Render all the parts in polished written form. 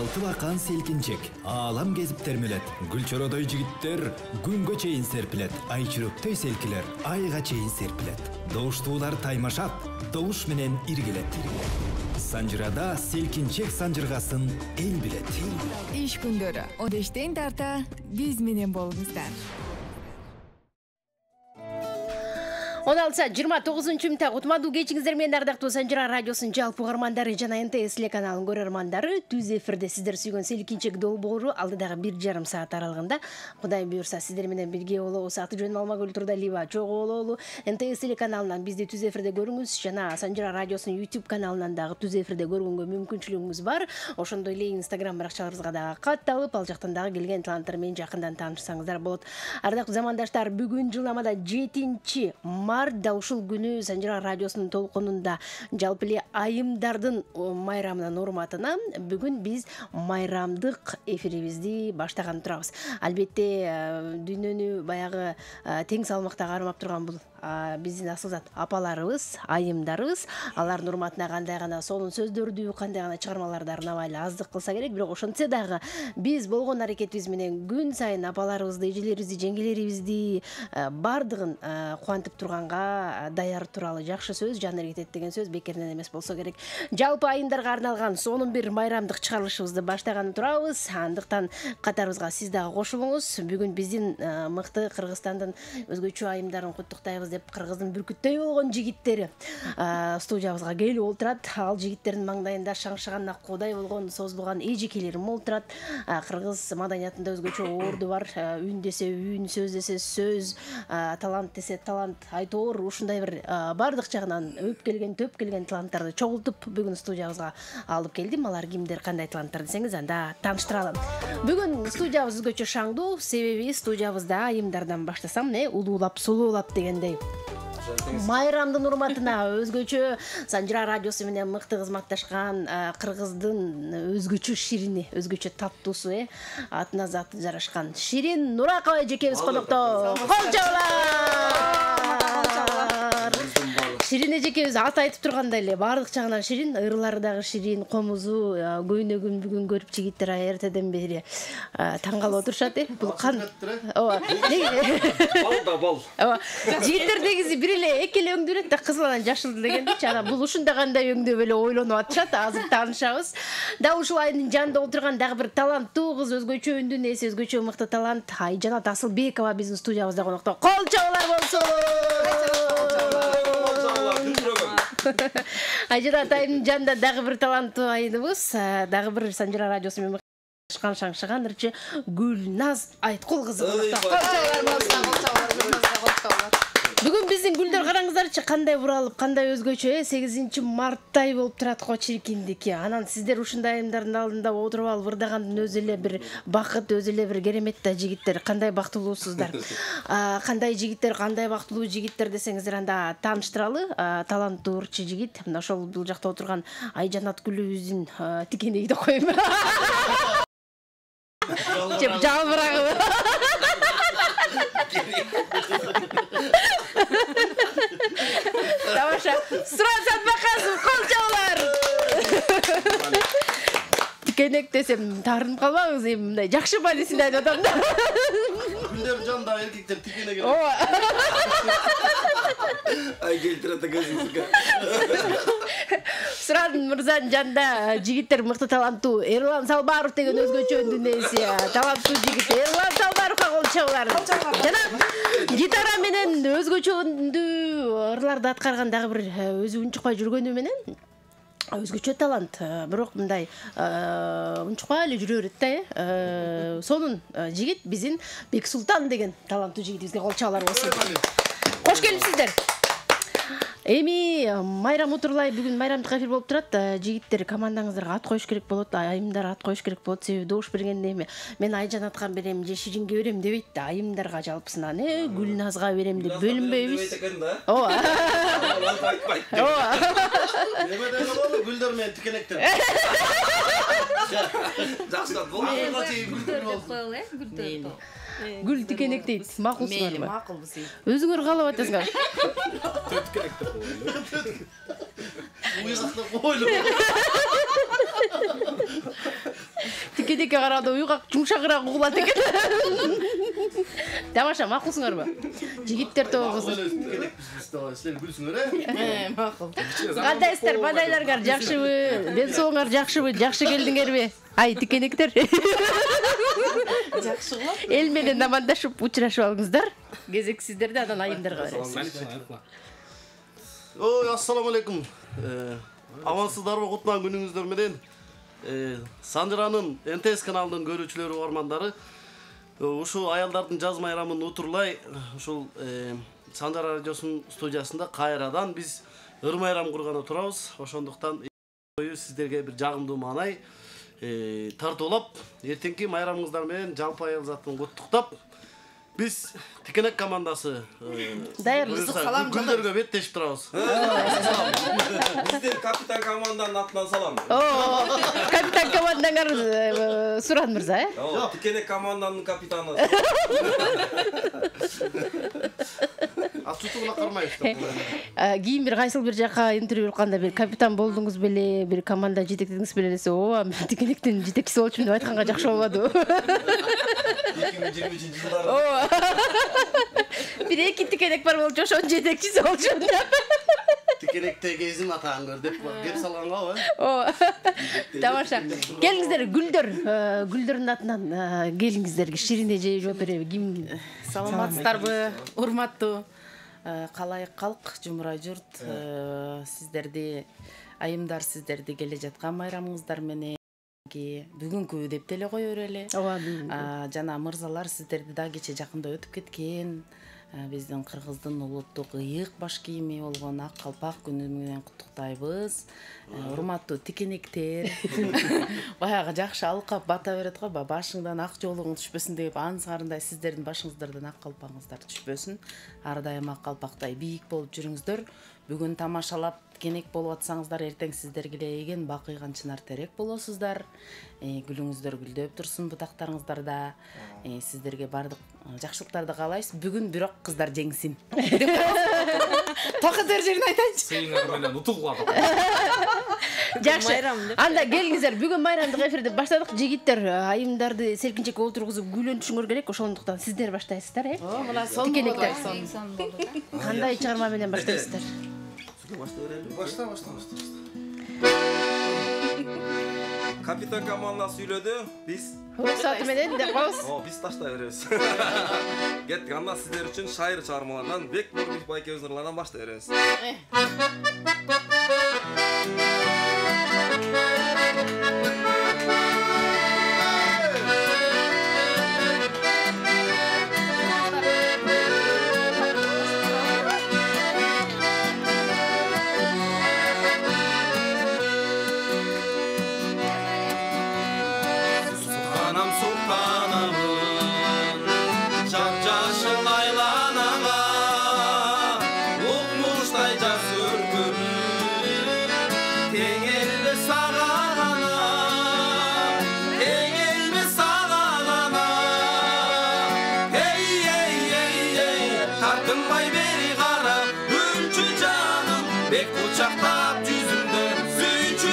Алты бақан селкинчек, алам кезіп термелет. Гүлчородай жигиттер күнгө чейин серпилет. Ай чүрөктөй селкилер, айга чейин серпилет. Добуштуулар таймашат, добуш менен иргилет. Санжырада селкинчек санжыргасын эл билет. Иш күндөрү Одештен тарта биз менен болуңуздар. 16-29 минутта кутмадуу кечиңиздер менен ардактуу Санжыра радиосунун жалпы угармандары жана НТС телеканалынын көрөрмандары түз эфирде сиздер сүйгөн селкинчек долбоору алдыдагы 1,5 саат аралыгында Кудай буйрса сиздер менен бирге болобуз. Аты жөнүм Алмагүл Турдалиева чогулолу. НТС телеканалынан бизди түз эфирде көрүңүз жана Санжыра радиосунун YouTube каналынан дагы түз эфирде көргөнгө мүмкүнчүлүгүңүз бар. Ошондой эле Instagram баракчаларыбызга дагы катталып, ал жактан дагы келген таланттар менен жакындан таанышсаңыздар болот. Ардактуу замандаштар, бүгүн жыламада 7 март да ушул күнү Санжыра радиосунун толкунунда жалпы эле айымдардын майрамынын урматына бүгүн биз майрамдык эфирибизди баштаган турабыз. Албетте дүйнөнү баягы тең салмакта кармап турган бул биздин асылзат апаларыбыз, айымдарыбыз. Алардын урматына кандай гана сонун сөздөрдү, кандай гана чыгармаларды арнабай эле аздык кылса керек, бирок ошентсе дагы биз болгон аракетибиз менен күн сайын апаларыбызды, эжелерибизди, жеңгелерибизди бардыгын кубантып турганга даяр тууралуу жакшы сөз, жан эргитет деген сөз бекерден эмес болсо керек. Жалпы айымдарга арналган сонун бир майрамдык чыгарылышыбызды баштаганы турабыз. Андыктан катарыбызга сиз дагы кошулуңуз. Бүгүн биздин мыкты Кыргызстандын өзгөчө айымдарын куттуктайбыз деп Кыргыздын бүркүттөй болгон жигиттери студиябызга келип олтурат. Ал жигиттердин маңдайында шаңшыган аккуудай болгон созулган эжекелерим олтурат. Кыргыз маданиятында өзгөчө орду бар. Үн десе үн, сөз десе сөз, талант десе талант, айтоор, ушундай бир бардык жагынан өп келген, төп келген таланттарды чогултуп бүгүн студиябызга алып келдим. Алар кимдер, кандай таланттар десеңиз, анда тааныштыралым. Бүгүн студиябыз өзгөчө шаңдуу, себеби студиябызда айымдардан баштасам, улуулап, сулуулап дегендей. Майрамдын урматына өзгөчө Санжыра радиосу менен мыкты кызматташкан Кыргыздын өзгөчө ширини, өзгөчө таттуусу, атына заты жарашкан Ширин Нуракова эжекебиз конокто. Ширин эжекебиз ат айтып тургандай эле бардык жагынан ширин, ырлары дагы ширин, комузу, көйнөгүн бүгүн көрүп жигиттер эртеден бери таң калып отурушат. Бул кан. Ооба. Бал. Ооба. Жигиттер негизи бир эле эки эле өңдү берет да, кызыл анан жашыл дегенди. Ана бул ушундай кандай өңдөп эле ойлонуп атышат. Азыр таанышабыз. Да ушул айдын жанында отурган дагы бир таланттуу кыз, өзгөчө үндүн ээси, өзгөчө мыкты талант Айжанат Асылбекова биздин студиябызда конокто. Кол чабуулар болсун. Айжанат айдын жанында дагы бир таланттуу айныбыз, дагы бир Санжыра радиосу менен шаңшыган ырчы Гүлназ Айткул кызы. Бүгүн биздин гүлдөр караңыздарчы, кандай буралып, кандай өзгөчө. 8 марттай болуп турат го чиркиндики. Анан сиздер ушундай айымдардын алдында отуруп алып ырдагандын өзү эле бир бакыт, өзү эле бир керемет да жигиттер. Кандай бактылуусуздар. Кандай жигиттер, кандай бактылуу жигиттер десеңиздер, анда тааныштыралы. Таланттуу ырчы жигит. Мына ошол бул жакта отурган Айжанат гүлүбүздүн тикенеги деп коеюн. Жеп жалбырагы. Тамаша. Сурат Сатбакасов, кол чабуулар. Тикенек десем тарынып калбаңыз, мындай жакшы балесин айтып атам да. Гүлдөр жандагы эркектер тикенек. Ооба. Ай келтирет экенсиз. Сурат мырзанын жанында жигиттер мыкты таланттуу Эрлан Салбаров деген өзгөчө үндүн ээси, таланттуу жигит Эрлан Салбаровга кол чабуулар. Жана гитара менен өзгөчө үндүү ырларды аткарган дагы бир өзү унчукпай жүргөнү менен өзгөчө талант, бирок мындай унчукпай эле жүрө берет да. Сонун жигит биздин Бексултан деген таланттуу жигитибизге кол чабуулар болсун. Кош келипсиздер. Эми майрам утурлай, бүгүн майрамдык эфир болуп турат. Жигиттер командаңыздарга ат коюш керек болот, айымдар ат коюш керек болот. Себеби добуш бергенде эми мен Айжанатка берем же Ширинге берем дебейт да. Айымдарга жалпысынан Гүлназга берем деп бөлүнбөйбүз. Ооба. Айтпайт. Ооба. Эме болду гүлдөр менен тикенектер. Жакшы болду. Гүлдөр деп коелу, гүлдөр. Гүл тикенек дейт. Макулсуңарбы? Мейли, макулбуз. Өзүңөр каалап атасыңар. Тикенек деп коелу. Уйгакта коелу. тикенекке караганда уйгак жумшагыраак угулат экен. Тамаша, макулсуңарбы? Жигиттер тобубуз. Силер күлсүңөр, Макул. Кандайсыздар, бадайларыңар жакшыбы? Ден соолуңар жакшыбы? Жакшы келдиңерби? Ай, тикенектер. Жакшы болот. Эл менен амандашып учурашып алыңыздар. Кезек сиздерде, анан айымдарга беребиз. Ой, ассаламу алейкум. Амансыздарбы, кутман күнүңүздөр менен. Санжыранын НТС каналынын көрүүчүлөрү, угармандары, ушу аялдардын жаз майрамын утурлай, ушул Санжара радиосунун студиясында кайрадан биз ыр майрам курганы турабыз. Ошондуктан сиздерге бир жагымдуу маанай тартуулап, эртеңки майрамыңыздар менен жалпы айыл затын куттуктап, биз Тикенек командасы даярбыз. гүлдөргө беттешип турабыз. Биздин капитан команданын атынан салам. Капитан командаңар Суран мырза, Тикенек команданын капитаны. Ачуутуна кармайбыз. Кийин бир кайсыл бир жака интервью алганда бир капитан болдуңуз беле, бир команда жетектедиңиз беле десе, ооба, мен Тикенектин жетекчиси болчумун деп айтканга жакшы болбоду. 2023-жылдары. Бир эки Тикенек бар болчу, ошонун жетекчиси болчумун деп. Тикенекте кезин атаан көр деп кеп салганга, Тамаша. Келиңиздер, гүлдөрдүн атынан келиңиздер, ширине же жооп береби? Ким? Саламатсыздарбы, урматтуу калайык калк, жумурай журт, сиздерди айымдар, сиздерди келе жаткан майрамыңыздар менен бүгүнкү деп деле кое берели. Жана мырзалар, сиздерди да кече жакында өтүп кеткен. Биздин кыргыздын улуттук ыйык баш кийими болгон ак калпак күнү менен куттуктайбыз. Урматтуу тикенектер. Баягы жакшы алкап бата берет го, башыңдан ак жолуң түшпөсүн деп, ансарындай сиздердин башыңыздардан ак калпагыңыздар түшпөсүн. Ар дайым ак калпактай бийик болуп жүрүңүздөр. Бүгүн тамашалап тикенек болуп атсаңыздар, эртең сиздерге эле бакыйган чынар терек болосуздар. Гүлүңүздөр гүлдөп турсун бутактарыңыздарда. Сиздерге бардык жакшылыктарды каалайбыз. Бүгүн бирок кыздар жеңсин. Такы дер жерин айтайынчы. Сыйыңар менен утулган. Жакшы. Анда келиңиздер, бүгүн майрамдык эфирди баштадык. Жигиттер айымдарды селкинчекке отургузуп күйлөнүшүңөр керек. Ошондуктан сиздер баштайсыздар, Мына сон Тикенектер. сон болду. Кандай чыгарма менен баштайсыздар? Башта. Капитан командасы үйлөдү, биз Уруксаты менен деп коебуз. биз таштай беребиз. Кеттик, анда сиздер үчүн шайыр чыгармалардан Бек Нурбек байкебиздин ырларынан баштай беребиз. Жүрчү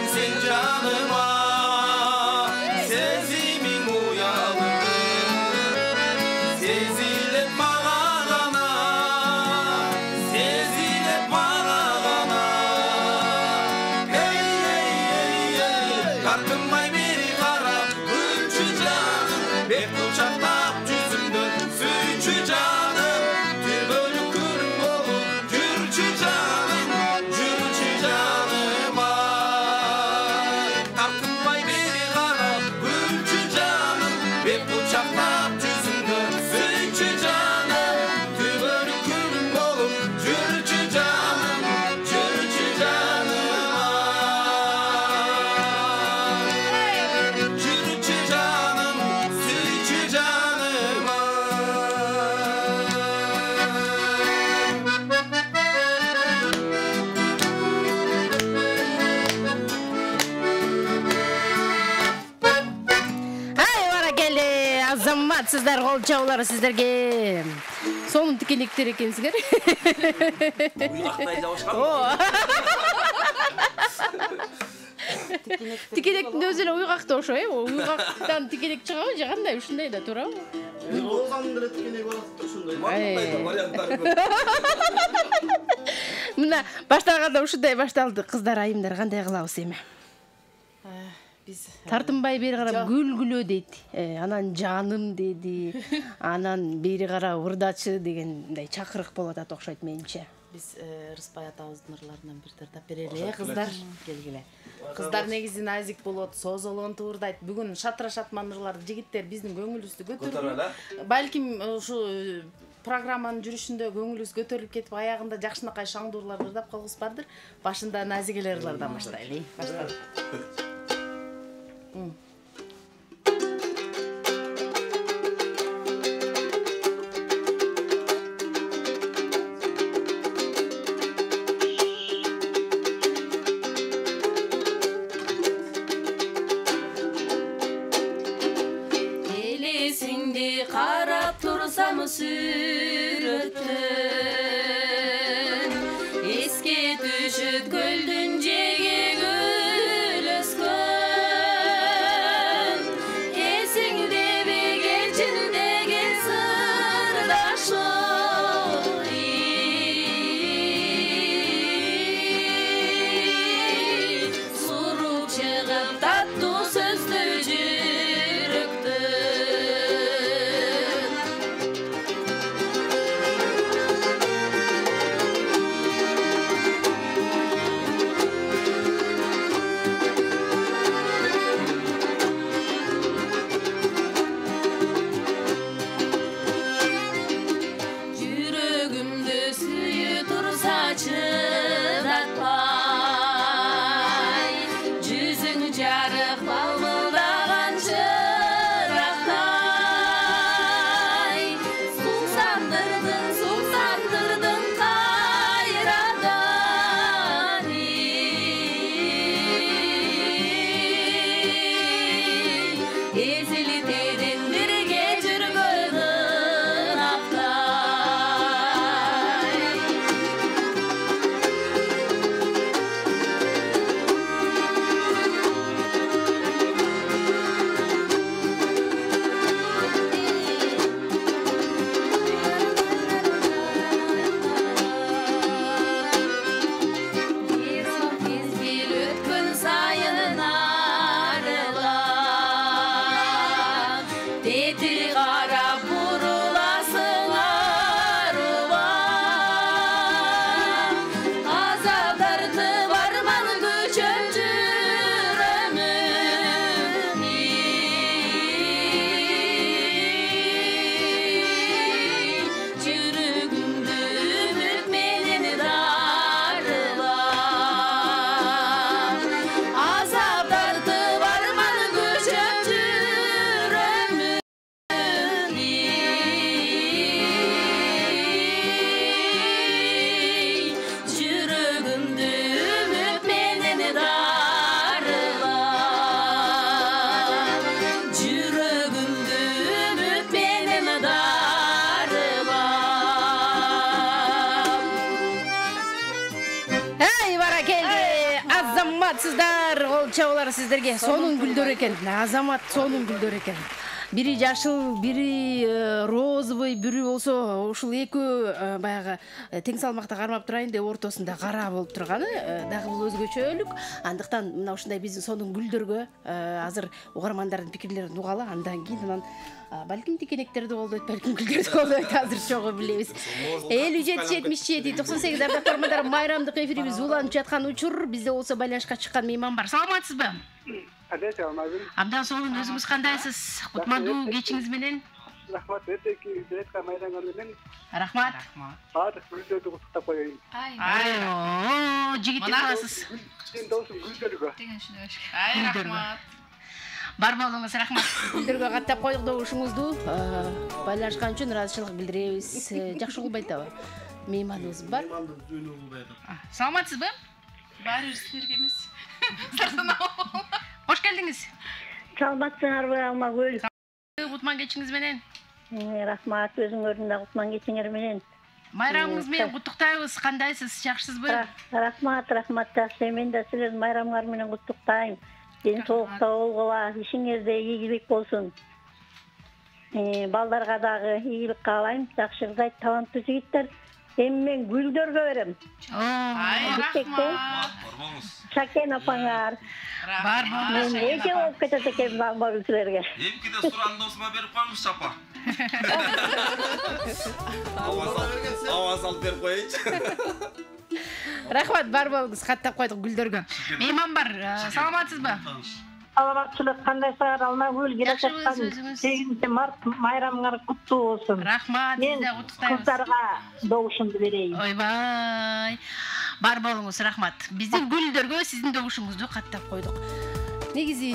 жаным, Азаматсыздар, кол чабуулары сиздерге. Сонун тикенектер экенсиңер. Уйгактай жабышкан. Тикенектин өзү эле уйгакты ошо, уйгактан тикенек чыгабы же кандай ушундай да турабы? Розанын деле тикенеги бар ушундай. Мындай варианттары көп. Мына баштаганда ушундай башталды. Кыздар, айымдар, кандай кылабыз эми? Биз Тартынбай бери карап күлгүлө дейт. Анан жаным деди. Анан бери карап ырдачы дегендей чакырык болот атат окшойт менимче. Биз Рыспай атабыздын ырларынан бир тартап берели, кыздар. Келгиле. Кыздар негизи назик болот, созолон туурдайт. Бүгүн шатыра шатман ырлар жигиттер биздин көңүлүбүздү көтөрдү. Балким ушу программанын жүрүшүндө көңүлүбүз көтөрүлүп кетип, аягында жакшынакай шаңдуурлар ырдап калгыс бардыр. Башында назик эле ырлардан баштайлы. Баштайлы. Elesindi karap tursam sürüttün Eski düşüt göldün cegi gül öskün Esingde bir geçinde gel sırdaşı Surup çıkıp tatlı sözlü Азаматсыздар, кол чабуулары сиздерге. Сонун гүлдөр экен. Азамат сонун гүлдөр экен. Бири жашыл, бири розовый, бири болсо ушул экөө баягы тең салмакта кармап турайын деп ортосунда кара болуп турганы дагы бул өзгөчөлүк. Андыктан мына ушундай биздин сонун гүлдөргө азыр угармандардын пикирлерин угалы, андан кийин анан балким тикенектерди колдойт, балким гүлдөрдү колдойт, азыр чогуу билебиз. 57-77-98 ардактуу угармандар, майрамдык эфирибиз уланып жаткан учур. Бизде болсо байланышка чыккан мейман бар. Саламатсызбы? Абдан сонун, өзүңүз кандайсыз? Кутмандуу кечиңиз менен. Рахмат, өтөки директор майданган менен. Рахмат. Баардык гүлдөрдү куттуктап коеюн. Жигиттер каласыз. Сен досум гүлдөргө. Рахмат. Бар болуңуз, рахмат. Гүлдөргө каттап коюк добушуңузду. Байланышкан үчүн ыраазычылык билдиребиз. Жакшы кылбайт абы. Мейманыбыз бар. Саламатсызбы? Баары сиздерге эмес. Кош келдиңиз. Саламатсыңарбы, Алмагүл? Кутман кечиңиз менен. Рахмат, өзүңөрдүн кутман кечиңер менен. Майрамыңыз менен куттуктайбыз. Кандайсыз? Жакшысызбы? Рахмат, жакшы. Мен да силердин майрамыңар менен куттуктайм. Ден соолукта болгула, ишиңерде ийгилик болсун. Балдарга дагы ийгилик каалайм. Жакшы кызайт, таланттуу жигиттер. Эми мен Гүлдөргө берем. Рахмат. Шакен апаңар. Бар. Мен эже болуп кетет экенмин багбагыл силерге. Эмкиде суран досума берип коюңузчу апа. Аваз алып берип коеюнчу. Рахмат, бар болуңуз. Каттап койдук Гүлдөргө. Мейман бар. Саламатсызбы? Саламатчылык, кандайсыңар? Алмагүл келе жаткан 8 март майрамыңар куттуу болсун. Рахмат, сизге куттуктайбыз. Кыздарга добушумду берейин. Ойбай. Бар болуңуз, рахмат. Биздин Гүлдөргө сиздин добушуңузду каттап койдук. Негизи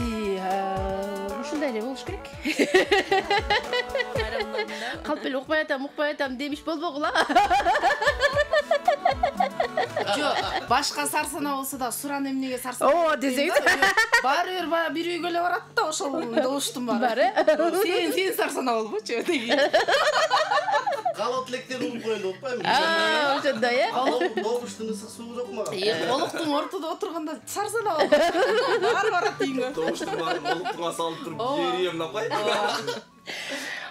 ушундай эле болуш керек. Калп эле укпай атам демиш болбогула. Жок, башка сарсана болсо да суран эмнеге сарсана? О, десеңиз. Баары бир бир үйгө эле барат да ошол добуштун баары. Сен сарсана болбочу деги. Калоо тилектер уруп коюлду отпаймынбы? Ошондой, Добуштун ысык суу жок мага. Колуктун ортодо отурганда сарсана болду. Баары барат үйгө. Добуштун баарын колуктуңа салып туруп жиберем апай.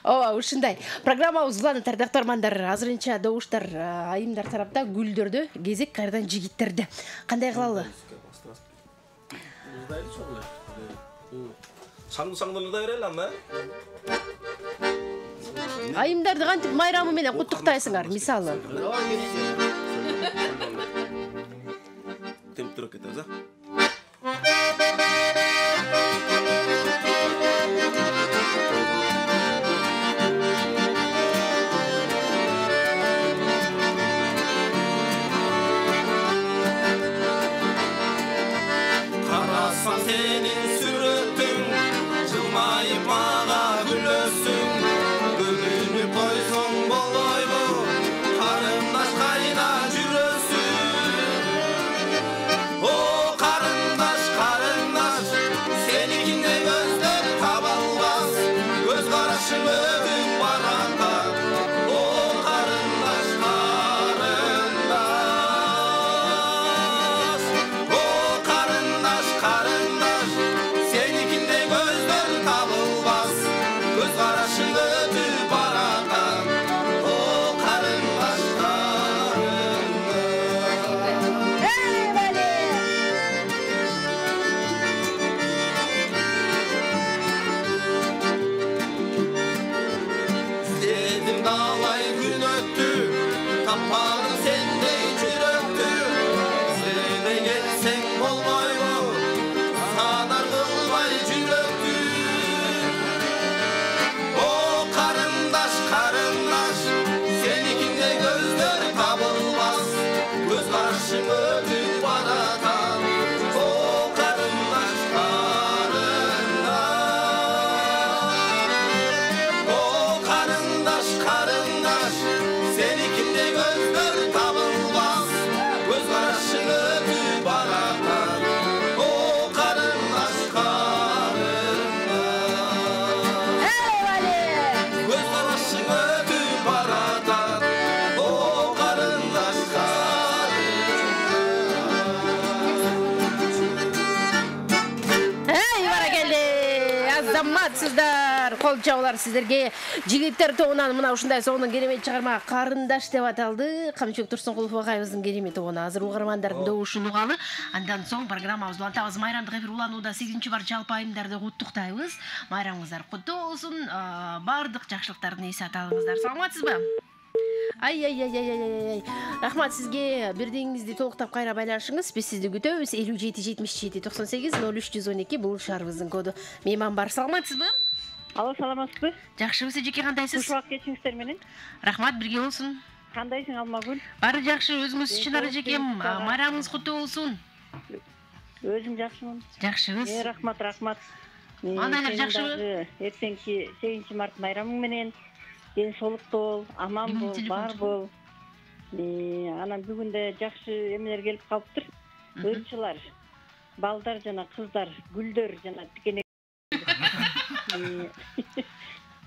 Ооба, ушундай. Программабыз уланат ардактармандар. Азырынча добуштар айымдар тарапта, Гүлдөрдө, кезек кайрадан жигиттерде. Кандай кылалы? Шаңды ырдай берели анда. Айымдарды кантип майрамы менен куттуктайсыңар, мисалы? Темптүрөк кетебиз, Карасам сенин сүрөтүң, жылмайып мага күлөсүң. Бүгүнүп койсоң болбойбу, карындаш кайда жүрөсүң? О карындаш, сеникиндей көздөр табылбас, көз карашың өтүп баратат. О карындаш, сеникиндей көздөр табылбас, көз карашың өтүп баратат. О карындаш, издедим далай күн өттү, таппадым сендей жүрөктү. Сендей кетсең болбойбу, садар кылбай жүрөктү. О карындаш, сеникиндей көздөр табылбас, көз карашың өтүп баратат. О карындаш, сеникиндей көздөр табылбас, көз карашың өтүп баратат. О карындаш, көз карашың өтүп баратат. О карындаш, баракелде. Азаматсыздар, кол жабылар сиздерге. Жигиттер тобунан мына ушундай сонун керемет чыгарма Карындаш деп аталды. Камчыбек Турсункулов агайыбыздын керемет тобуна азыр угармандардын добушун угалы. Андан соң программабызды улантабыз. Майрамдык эфир уланууда 8 март жалпы айымдарды куттуктайбыз. Майрамыңыздар куттуу болсун. Бардык жакшылыктардын эси аталыңыздар. Саламатсызбы? Ай. Рахмат сизге. Бирдигиңизди толуктап кайра байланышыңыз. Биз сизди күтөбүз. 57 77 98 0312 бул шаарыбыздын коду. Мейман бар. Саламатсызбы? Алло, саламатсызбы? Жакшыбыз, жеке кандайсыз? Кушак кечиңиздер менен. Рахмат, бирге болсун. Кандайсың Алмагүл? Баары жакшы, өзүңүз чынары жекем. Майрамыңыз куттуу болсун. Өзүм жакшымын. Жакшыбыз. Рахмат. Андайлар жакшыбы? Эртеңки 8 март майрамың менен ден соолукта бол, аман бол, бар бол. Анан бүгүн да жакшы эмелер келип калыптыр. Ырчылар, балдар жана кыздар, гүлдөр жана тикене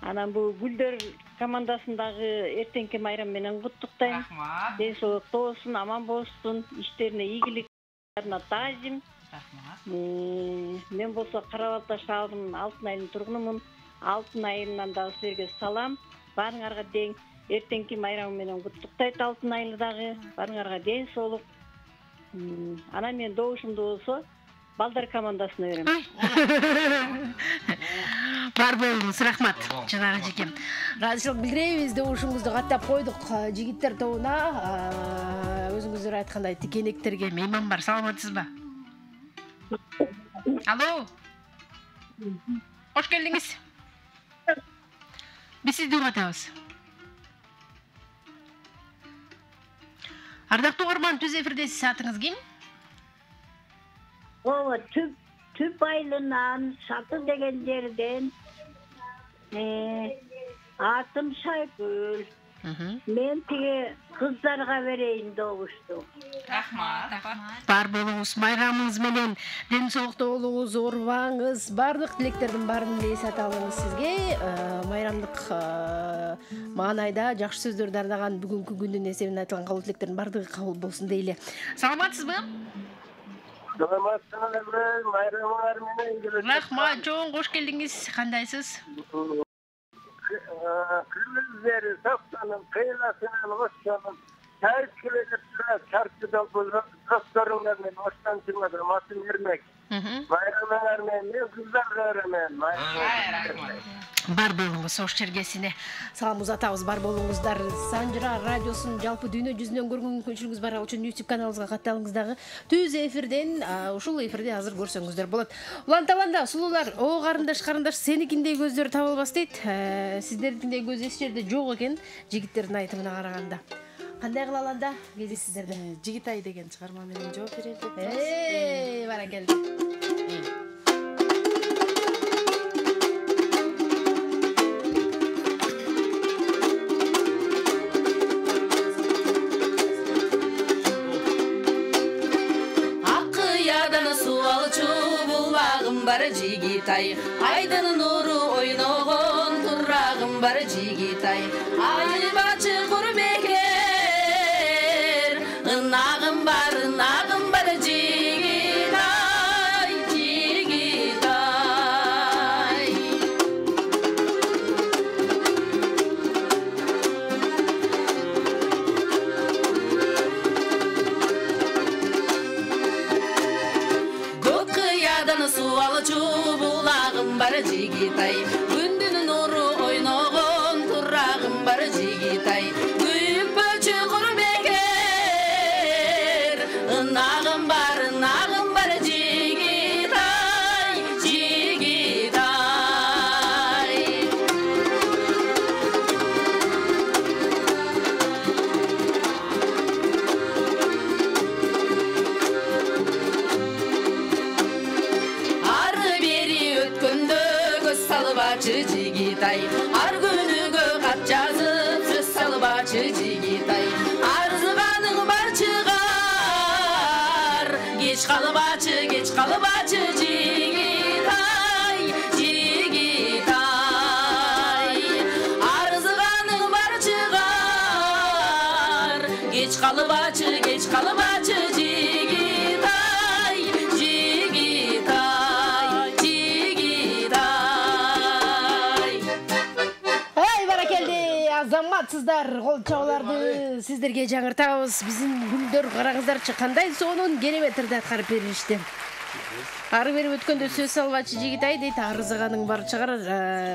Анан бул Гүлдөр командасындагы эртеңки майрам менен куттуктайм. Ден соолукта болсун, аман болсун, иштерине ийгиликтерине таазим. Мен болсо Карабалта шаарынын Алтын айылынын тургунумун. Алтын айылынан дагы силерге салам. Баарыңарга дең эртеңки майрамы менен куттуктайт Алтын айылы дагы. Баарыңарга ден соолук. Анан мен добушумду болсо балдар командасына берем. Бар болуңуз, рахмат. Жанагы жекем. Ыраазычылык билдиребиз, добушуңузду каттап койдук. Жигиттер тобуна өзүңүздөр айткандай тикенектерге мейман бар. Саламатсызбы? Алло. Кош келдиңиз. Биз сизди угатабыз. Ардактуу угарман, түз эфирдесиз, атыңыз ким? Түп айылынан Саты деген жерден атым Шайгүл. Мен тиги кыздарга берейин добушту. Рахмат. Бар болуңуз, майрамыңыз менен ден соолукта болуңуз, оорубаңыз, бардык тилектердин баарын эсете алыңыз сизге. Майрамдык маанайда жакшы сөздөр дардаган бүгүнкү күндүн эсебинен айтылган кабыл тилектердин бардыгы кабыл болсун дейли. Саламатсызбы? Саламатсызбы, майрамыңар менен келет. Рахмат, чоң кош келдиңиз. Кандайсыз? Кыргыздар сактанып, кыйласынан оштанып, сайып келетип тура чарчыда досторунар менен оштан чыгып атым Ермек. Майрамыңар менен кыздарга берем. Бар болуңуз, ош чергесине салам узатабыз. Бар болуңуздар. Санжыра радиосун жалпы дүйнө жүзүнөн көргөн мүмкүнчүлүгүңүз бар үчүн YouTube каналыбызга катталыңыз дагы. Түз эфирден ушул эфирде азыр көрсөңүздөр болот. Улан-таланда сулуулар, о карындаш, сеникиндей көздөр табылбас дейт. Сиздердиндей көз эч жерде жок экен, жигиттердин айтымына караганда. Кандай кыла аланда кези сиздерде? Жигитай деген чыгарма менен жооп берели. Баракелди. Бар жигитай, айдын нуру ойногон турагым бар жигитай. Ай бачы курбекер, ынагым бар жигитай, жигитай. Көк кыядан су алчу булагым бар жигитай. Күндүн нуру ойногон турагым бар жигитай. Күйүп бөлчү курбекер, ынагым бар жигитай, жигитай. Салбачы жигитай, ар күнүгө кат жазып сөз салбачы жигитай. Арзыганың бар чыгар, кеч калбачы жигитай, жигитай. Арзыганың бар чыгар, кеч калбачы жигитай, жигитай, жигитай. Азаматсыздар, кол чабууларды сиздерге жаңыртабыз. Биздин күндөр караңыздарчы, кандай сонун кереметтерди аткарып беришти. Ары бери өткөндө сөз салбачы жигитай дейт, арызыганың бар чыгар,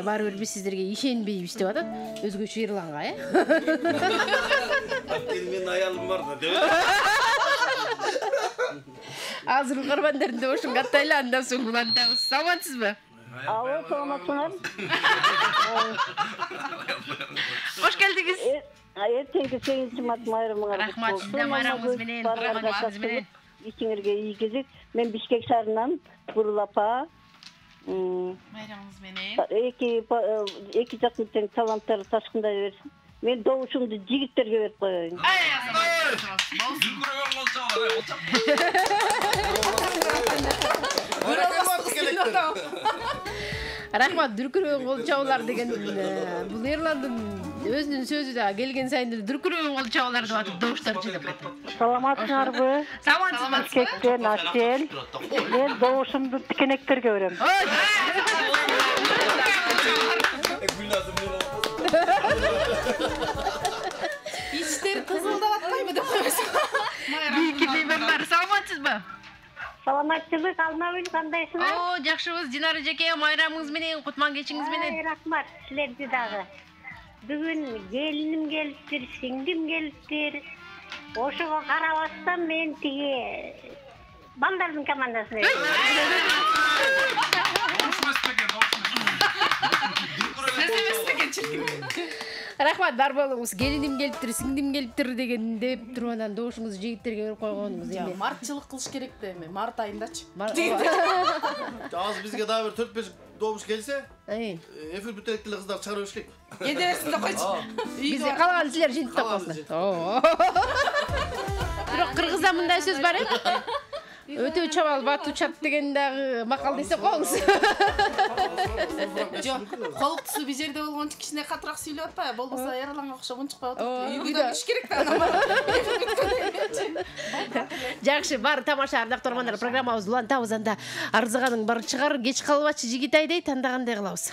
баары бир биз сиздерге ишенбейбиз деп атат. Өзгөчө Эрланга, Менин аялым бар да, деп. Азыр угармандардын добушун каттайлы, андан соң улантабыз. Саламатсызбы? Алло, саламатсыңар? Кош келдиңиз. Эртеңки 8 март майрамыңар. Рахмат, сизде майрамыңыз менен, курманыңыз менен. Ишиңерге ий кезек. Мен Бишкек шаарынан Бурул апа. Майрамыңыз менен. Эки жактын тең таланттары ташкындай берсин. Мен добушумду жигиттерге берип коеюн. Рахмат, дүркүрөң кол чабуулар деген бул Эрландын өзүнүн сөзү да келген сайын дүркүрөң кол чабуулар деп атып добуштар жыйнап кетет. Саламатсыңарбы? Саламатсызбы? Кектен Асел. Мен добушумду тикенектерге берем. İçleri kızıldan atmayı mı demişsin? Бийки мен бар. Саламатсызбы? Саламатчылык алмабыл кандайсыңар? О, жакшыбыз. Динара жеке майрамыңыз менен, кутман кечиңиз менен. Рахмат силерди дагы. Бүгүн келиним келиптир, сиңдим келиптир. Ошого карабастан мен тиги балдардын командасына Рахмат, бар болуңуз. Келиним келиптир, сиңдим келиптир деген деп туруп анан добушуңузду жигиттерге берип койгонуңуз эми. Мартчылык кылыш керек да эми. Март айындачы. Азыр бизге дагы бир 4-5 добуш келсе, эфир бүтө эле кыздар чыгарып бериш керек. Кедерсин да койчу. Бизге калган силер жыйынтып койсуңар. Бирок кыргызда мындай сөз бар эми. Өтө чабал бат учат деген дагы макал десе коңуз. Жок, колуктусу бир жерде болгончо кичине катыраак сүйлөп атпайбы? Болбосо Эрланга окшоп унчукпай отуруп. Үйгө иш керек да ана. Жакшы, бар тамаша ардактуу көрөрмандар, программабызды улантабыз. Анда арзыганың бар чыгар, кеч калбачы жигитай дейт, анда кандай кылабыз?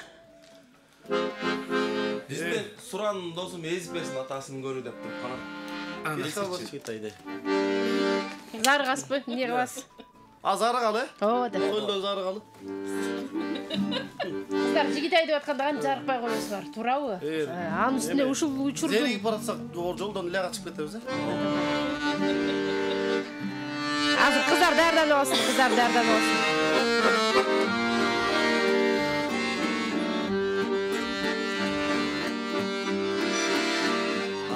Бизден Суранын досум эзип берсин атасын көрүү деп туруп кана. Кеч калбачы жигитай дейт. Зарыгаспы, эмне кыласыз? Зарыгалы? Ооба да. Көлдө зарыгалы. Кыздар жигитай деп атканда кантип зарыкпай коесуңар, туурабы? Анын үстүнө ушул учурду Зеригип баратсак, жолдон эле качып кетебиз, Азыр кыздар даярданып алсын, кыздар даярданып алсын.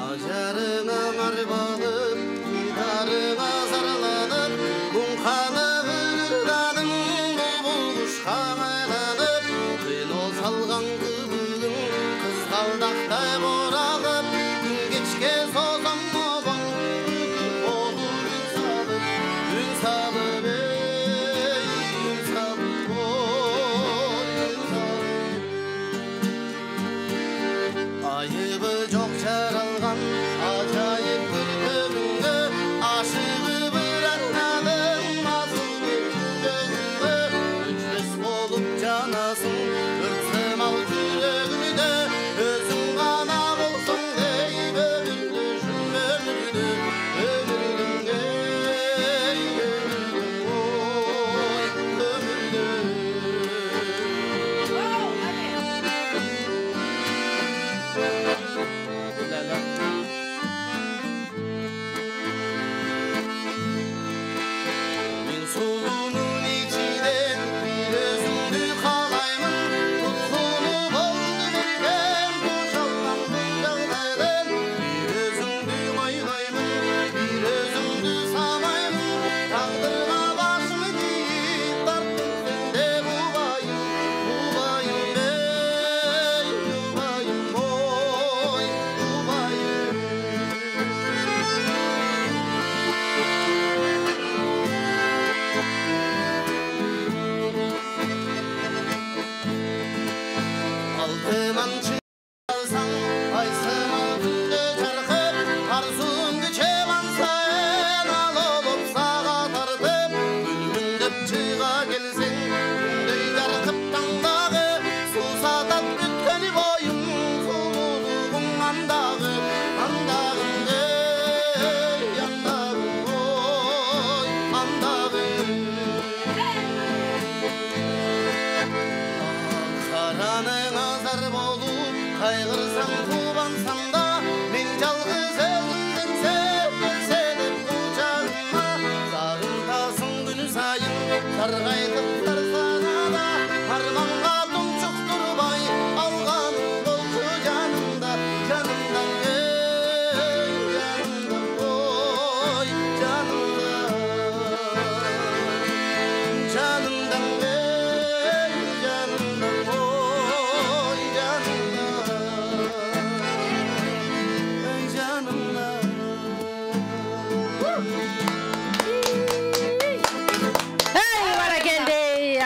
Ажарыңа марбалып, гитарыңа зарыланып, Кунканы ырдадың, бұлбұлқұшқа айланып, Қино салған күбігің, қызғалдақтай боралып, Күн кешке созам обаң, olur gün salıp, ey, gün salıp,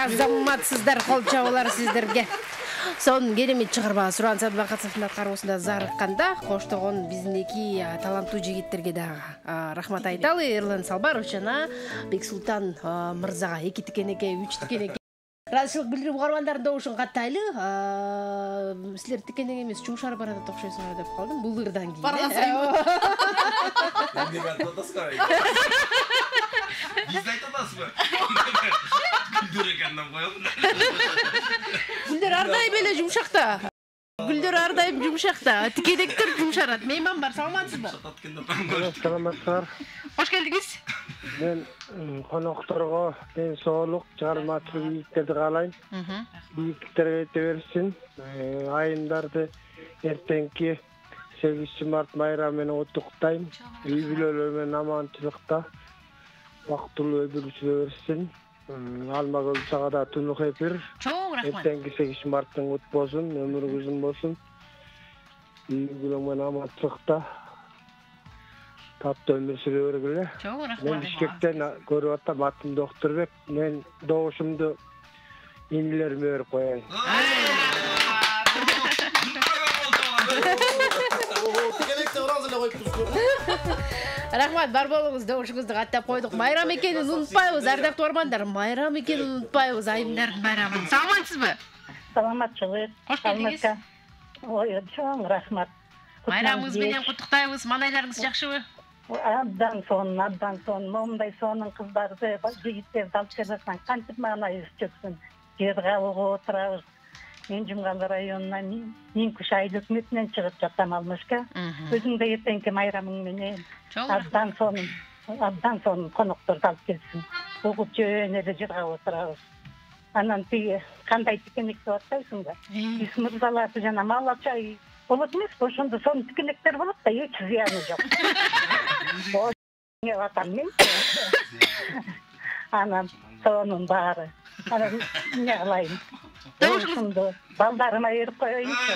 Азаматсыздар, кол чабуулар сиздерге. Сонун керемет чыгарма Суран Садбакатовдун аткаруусунда зарыкканда коштогон биздинки таланттуу жигиттерге дагы рахмат айталы. Эрлан Салбаров жана Бексултан мырзага 2 тикенеке, 3 тикенеке ыраазычылык билдирип угармандардын добушун каттайлы. Силер тикенеге эмес жумшар барат окшойсуңар деп калдым. Бул ырдан кийин. Барган Гүлдөр ардайым эле жумшакта. Гүлдөр ардайым жумшакта. Тикенектер жумшарат. Мейман бар, саламатсызбы? Саламатсыздар. Кош келдиңиз. Мен конокторго ден соолук, жармачылык ийгиттерди каалайм. Ийгиттерге жете берсин. Айымдарды эртеңки 8 март майрамы менен куттуктайм. Үй бүлөлөр менен аманчылыкта бактылуу өмүр сүрө берсин. Алмагөл сагада тунук эпир. Чоң рахмат. Эртеңки 8 марттын кут болсун, өмүрүңүз узун болсун. Үй бүлө менен аманчылыкта таптуу өмүр сүрө бергиле. Чоң рахмат. Мен Бишкектен көрүп атам, атым Доктурбек. Мен добушумду инилериме берип коеюн. Рахмат, бар болуңуз, добушуңузду каттап койдук. Майрам экенин унутпайбыз, ардактуу угармандар. Майрам экенин унутпайбыз, айымдардын байрамын. Саламатсызбы? Саламатчылык. Кош келдиңиз. Ой, чоң рахмат. Майрамыңыз менен куттуктайбыз. Манайларыңыз жакшыбы? Абдан сон. Момундай сонун кыздарды, жигиттерди алып келсең, кантип маанайыбыз чөксүн. Жер кабылып отурабыз. Мен Жумган районунан Минкуш айыл өкмөтүнөн чыгып жатам алмашка. Өзүң да эртеңки майрамың менен абдан сонун конокторду алып келсин. Угуп жөн эле жер кабып отурабыз. Анан тиги кандай тикенек деп атпайсың да? Биз мырзаларды жана мал чай болот эмеспи? Ошондо сонун тикенектер болот да, эч зыяны жок. Эмне атам мен? Анан сонун баары. Анан эмне кылайын? Добушумду балдарыма берип коеюнчу.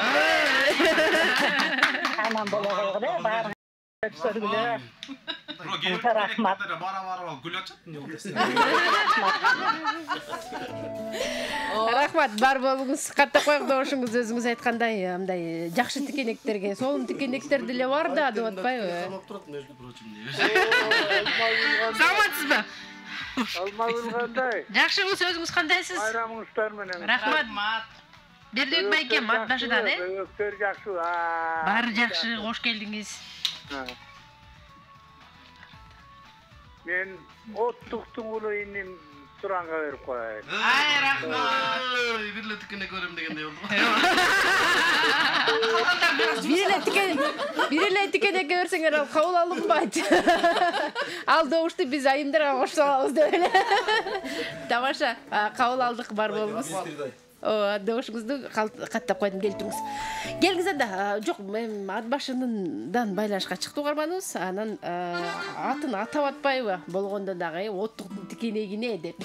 Аман боло койгула, баары көргүлө. Рахмат. Рахмат, бар болуңуз. Каттап коек добушуңуз өзүңүз айткандай, мындай жакшы тикенектерге, сонун тикенектер деле бар да, деп атпайбы? Саламатсызбы? Алмагүл кандай? Жакшыбыз, өзүңүз кандайсыз? Байрамыңыздар менен. Рахмат. Бердибек байкем ат башыдан, Өктөр жакшы. Баары жакшы, кош келдиңиз. Мен оттуктун улу иним Суранга берип коеюн. Ай, рахмат. Бирле тикене көрөм дегендей болду. Биреле тикенекке берсеңер ал кабыл алынбайт. Ал добушту биз айымдарга кошуп салабыз деп эле. Тамаша, кабыл алдык, бар болуңуз. Добушуңузду каттап койдум, келтиңиз. Келиңиз анда, жок, мен ат башынан байлашка чыкты угарманыбыз. Анан атын атап атпайбы? Болгондо дагы оттуктун тикенегине деп.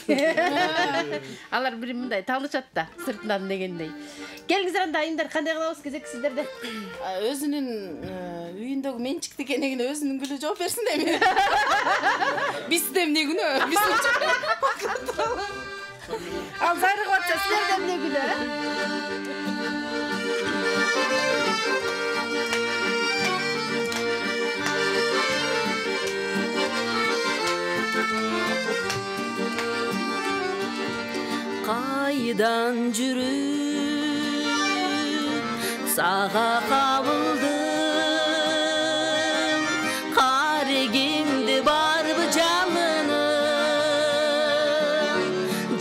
Алар бир мындай таанышат да, сыртынан дегендей. Келиңиз анда, айымдар, кандай кылабыз кезек сиздерде? Өзүнүн үйүндөгү менчик тикенегине өзүнүн гүлү жооп берсин эми. Бизде эмне күнөө? Ал зайрыгып атса, силерде эмне күнөө? Кайдан жүрүп сага кабылдым, карегиңди барбы жалынып,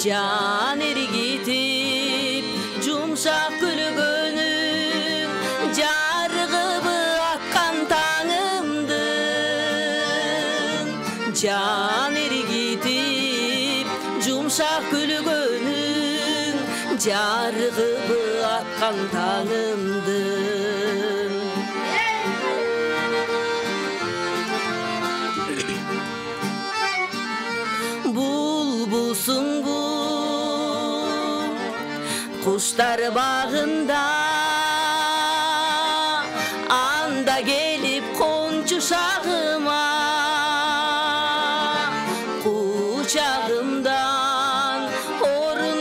жан эргитип жумшак күлгөнүң, жарыгыбы аккан таңымдын, жан эргитип жумшак күлгөнүң, жарыгыбы аккан таңымдын. Булбулсуң бу куштар багында, анда келип кончу шагыма, кучагымдан орун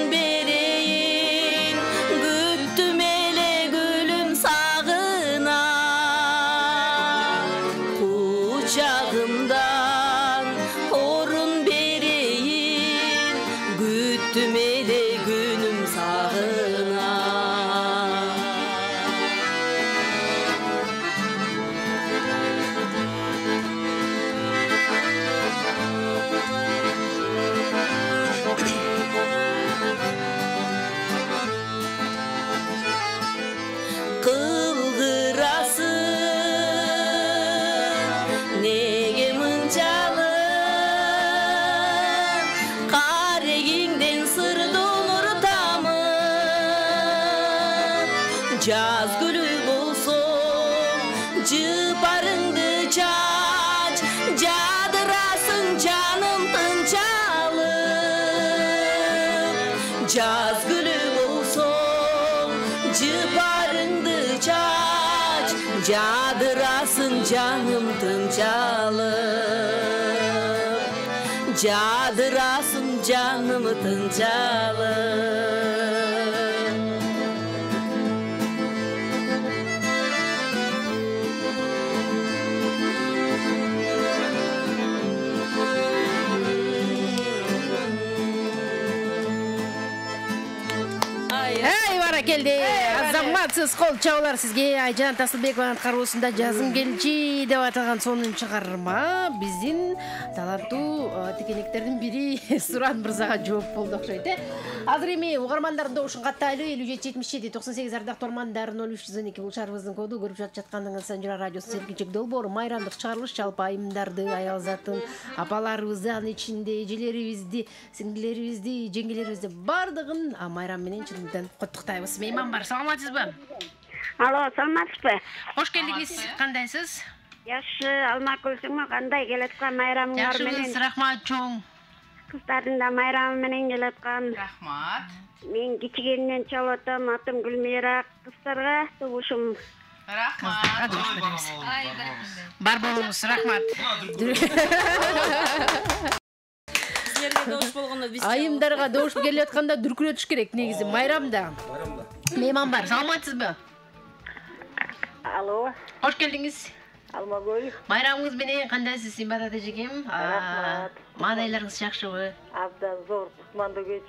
Jaz gülü bolsun jıparыңды çaç jadırasın canım tınçalım Jaz gülü bolsun jıparыңды çaç jadırasın canım tınçalım jadırasın canım tınçalım келди. Азаматсыз кол чабуулар сизге Айжан Тасылбекованын кароосунда жазым келчи деп аталган сонун чыгарма биздин таланттуу текениктердин бири Суран мырзага жооп болду окшойт. Азыр эми угармандардын добушун каттайлы 5777 98 ардактуу угармандар 0312 бул шаарыбыздын коду көрүп жаткандыгыңыз Санжира радиосу Серкинчек долбоор майрамдык чыгарылыш жалпы айымдарды аял затын апаларыбызды анын ичинде эжелерибизди сиңдилерибизди жеңгелерибизди бардыгын майрам менен чындыгынан куттуктайбыз. Мейман бар, саламатсызбы? Алло, саламатсызбы? Кош келдиңиз. Кандайсыз? Жакшы, Алмакүлсүңбү, кандай келаткан майрамыңар менен? Жакшыбыз, рахмат чоң. Кыздардын да майрамы менен келаткан. Рахмат. Мен кичигенинен чалып атам, атым Гүлмира, кыздарга добушум. Рахмат. Бар болуңуз, рахмат. Айымдарга добуш келип атканда дүркүрөтүш керек негизи майрамда. Мейман бар, саламатсызбы? Алло. Кош келдиңиз. Алмагүл. Майрамыңыз менен кандайсыз, Симбат эжегем? Рахмат. Маанайларыңыз жакшыбы? Абдан зор, кутмандуу кеч.